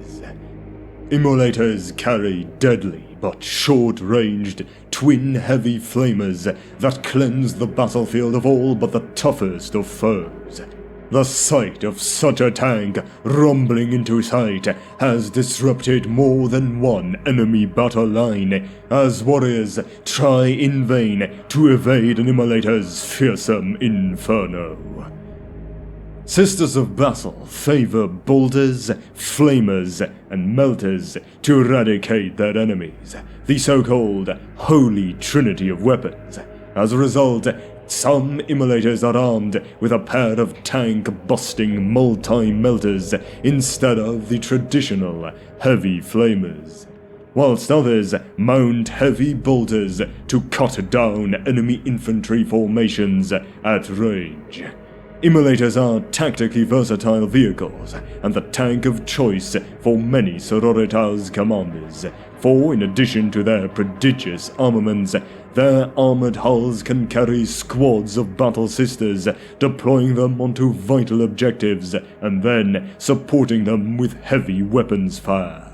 Immolators carry deadly but short-ranged, twin-heavy flamers that cleanse the battlefield of all but the toughest of foes. The sight of such a tank rumbling into sight has disrupted more than one enemy battle line, as warriors try in vain to evade an Immolator's fearsome inferno. Sisters of Battle favor bolters, flamers, and melters to eradicate their enemies, the so-called Holy Trinity of weapons. As a result, some Immolators are armed with a pair of tank-busting multi-melters instead of the traditional heavy flamers, whilst others mount heavy bolters to cut down enemy infantry formations at range. Immolators are tactically versatile vehicles, and the tank of choice for many Sororitas commanders, for in addition to their prodigious armaments, their armored hulls can carry squads of battle sisters, deploying them onto vital objectives, and then supporting them with heavy weapons fire.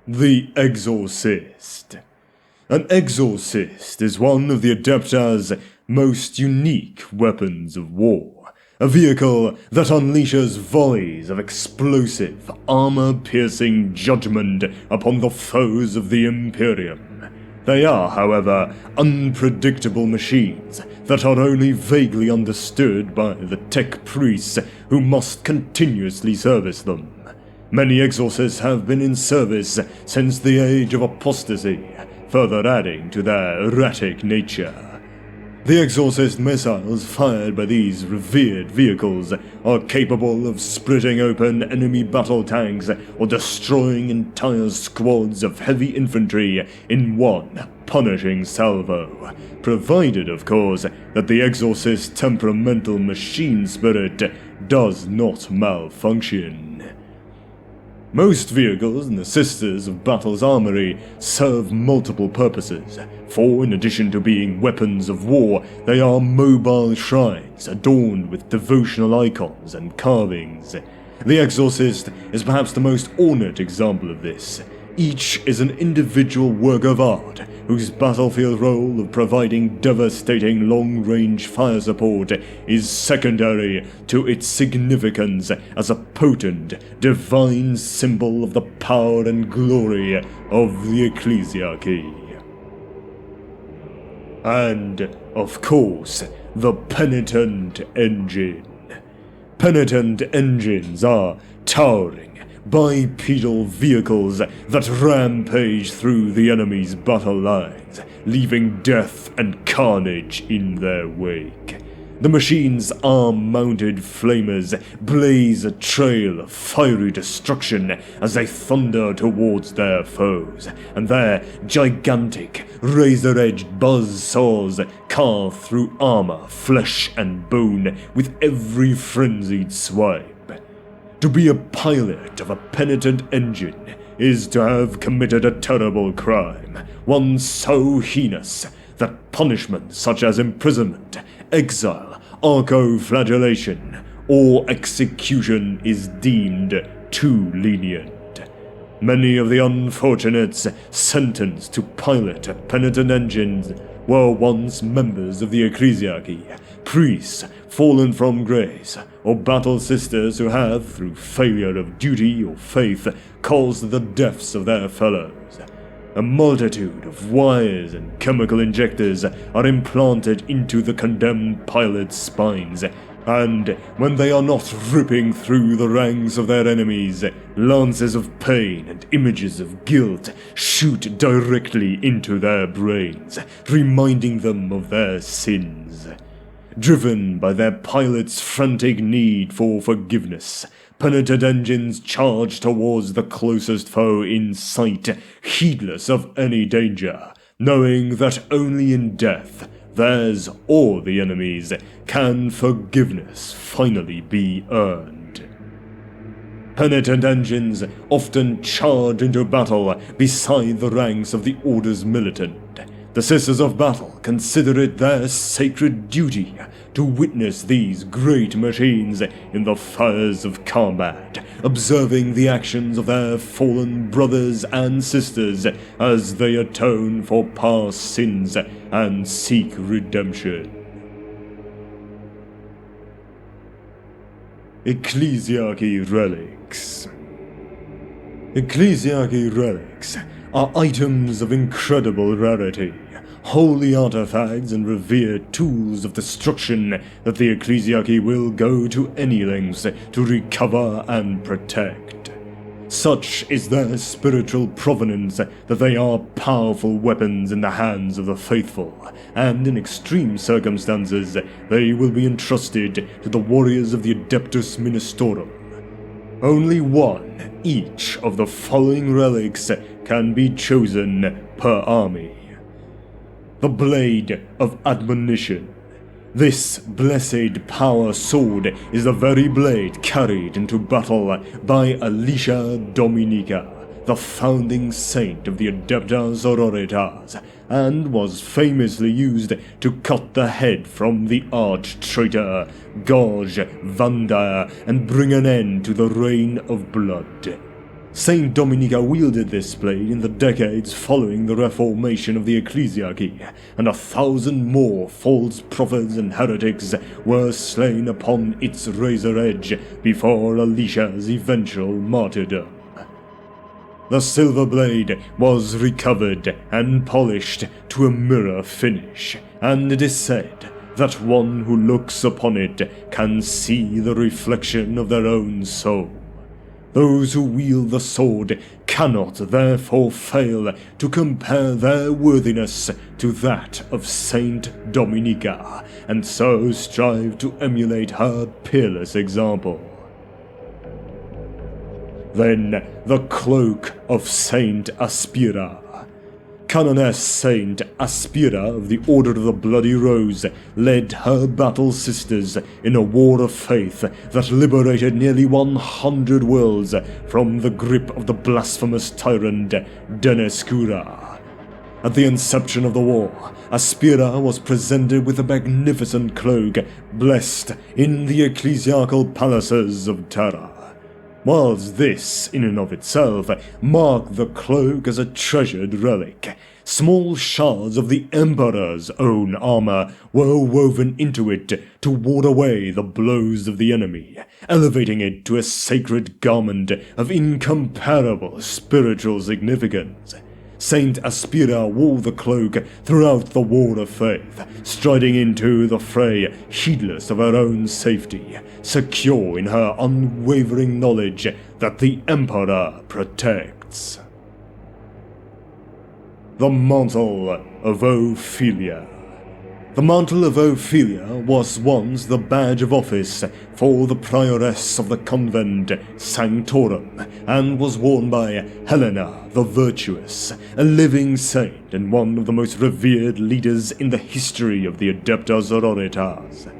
The Exorcist. An Exorcist is one of the Adepta's most unique weapons of war, a vehicle that unleashes volleys of explosive, armor-piercing judgment upon the foes of the Imperium. They are, however, unpredictable machines that are only vaguely understood by the tech priests who must continuously service them. Many Exorcists have been in service since the Age of Apostasy, further adding to their erratic nature. The Exorcist missiles fired by these revered vehicles are capable of splitting open enemy battle tanks or destroying entire squads of heavy infantry in one punishing salvo, provided, of course, that the Exorcist's temperamental machine spirit does not malfunction. Most vehicles in the Sisters of Battle's armory serve multiple purposes, for in addition to being weapons of war, they are mobile shrines adorned with devotional icons and carvings. The Exorcist is perhaps the most ornate example of this. Each is an individual work of art, whose battlefield role of providing devastating long-range fire support is secondary to its significance as a potent, divine symbol of the power and glory of the ecclesiarchy. And, of course, the Penitent Engine. Penitent engines are towering, bipedal vehicles that rampage through the enemy's battle lines, leaving death and carnage in their wake. The machine's arm-mounted flamers blaze a trail of fiery destruction as they thunder towards their foes, and their gigantic, razor-edged buzzsaws carve through armor, flesh, and bone with every frenzied swipe. To be a pilot of a penitent engine is to have committed a terrible crime, one so heinous that punishment such as imprisonment, exile, arco-flagellation, or execution is deemed too lenient. Many of the unfortunates sentenced to pilot penitent engines were once members of the ecclesiarchy, priests fallen from grace, or battle sisters who have, through failure of duty or faith, caused the deaths of their fellows. A multitude of wires and chemical injectors are implanted into the condemned pilots' spines, and when they are not ripping through the ranks of their enemies, lances of pain and images of guilt shoot directly into their brains, reminding them of their sins. Driven by their pilots' frantic need for forgiveness, penitent engines charge towards the closest foe in sight, heedless of any danger, knowing that only in death, theirs or the enemy's, can forgiveness finally be earned. Penitent engines often charge into battle beside the ranks of the Order's militant. The Sisters of Battle consider it their sacred duty to witness these great machines in the fires of combat, observing the actions of their fallen brothers and sisters as they atone for past sins and seek redemption. Ecclesiarchy Relics. Ecclesiarchy relics are items of incredible rarity, holy artifacts and revered tools of destruction that the ecclesiarchy will go to any lengths to recover and protect. Such is their spiritual provenance that they are powerful weapons in the hands of the faithful, and in extreme circumstances they will be entrusted to the warriors of the Adeptus Ministorum. Only one each of the following relics can be chosen per army. The Blade of Admonition. This blessed power sword is the very blade carried into battle by Alicia Dominica, the founding saint of the Adepta Sororitas, and was famously used to cut the head from the arch-traitor Gorge Vandire and bring an end to the reign of blood. Saint Dominica wielded this blade in the decades following the reformation of the ecclesiarchy, and 1,000 more false prophets and heretics were slain upon its razor edge before Alicia's eventual martyrdom. The silver blade was recovered and polished to a mirror finish, and it is said that one who looks upon it can see the reflection of their own soul. Those who wield the sword cannot therefore fail to compare their worthiness to that of Saint Dominica, and so strive to emulate her peerless example. Then the Cloak of Saint Aspira. Canoness Saint Aspira of the Order of the Bloody Rose led her battle sisters in a war of faith that liberated nearly 100 worlds from the grip of the blasphemous tyrant Deneskura. At the inception of the war, Aspira was presented with a magnificent cloak blessed in the ecclesiastical palaces of Terra. Whilst this, in and of itself, marked the cloak as a treasured relic, small shards of the Emperor's own armor were woven into it to ward away the blows of the enemy, elevating it to a sacred garment of incomparable spiritual significance. Saint Aspira wore the cloak throughout the War of Faith, striding into the fray heedless of her own safety, secure in her unwavering knowledge that the Emperor protects. The Mantle of Ophelia. The Mantle of Ophelia was once the badge of office for the prioress of the convent Sanctorum, and was worn by Helena the Virtuous, a living saint and one of the most revered leaders in the history of the Adepta Sororitas.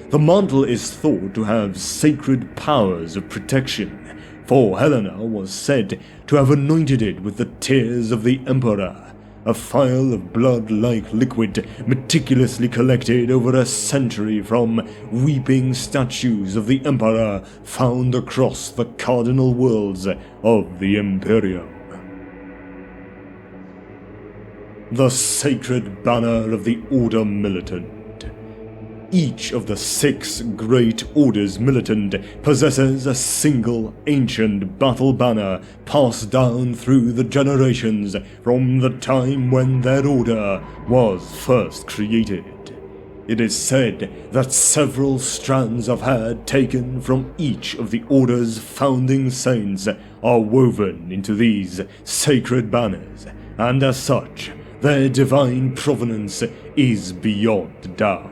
The mantle is thought to have sacred powers of protection, for Helena was said to have anointed it with the tears of the Emperor, a phial of blood-like liquid meticulously collected over a century from weeping statues of the Emperor found across the cardinal worlds of the Imperium. The Sacred Banner of the Order Militant. Each of the 6 great orders militant possesses a single ancient battle banner passed down through the generations from the time when their order was first created. It is said that several strands of hair taken from each of the order's founding saints are woven into these sacred banners, and as such, their divine provenance is beyond doubt.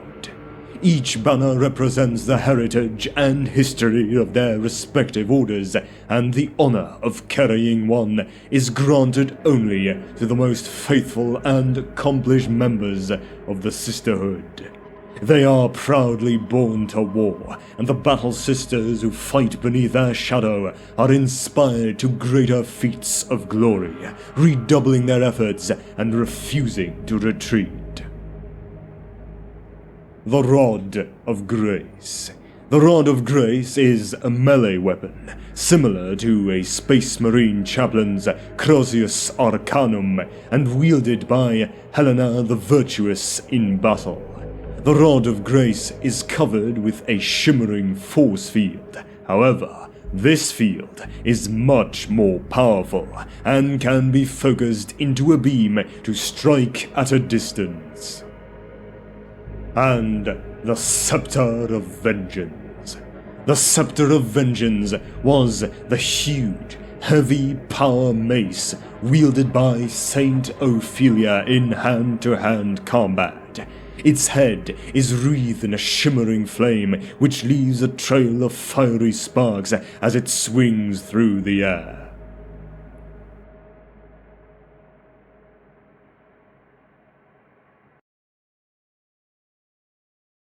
Each banner represents the heritage and history of their respective orders, and the honor of carrying one is granted only to the most faithful and accomplished members of the Sisterhood. They are proudly born to war, and the battle sisters who fight beneath their shadow are inspired to greater feats of glory, redoubling their efforts and refusing to retreat. The Rod of Grace. The Rod of Grace is a melee weapon, similar to a Space Marine chaplain's Crozius Arcanum, and wielded by Helena the Virtuous in battle. The Rod of Grace is covered with a shimmering force field. However, this field is much more powerful and can be focused into a beam to strike at a distance. And the Scepter of Vengeance. The Scepter of Vengeance was the huge, heavy power mace wielded by Saint Ophelia in hand-to-hand combat. Its head is wreathed in a shimmering flame which leaves a trail of fiery sparks as it swings through the air.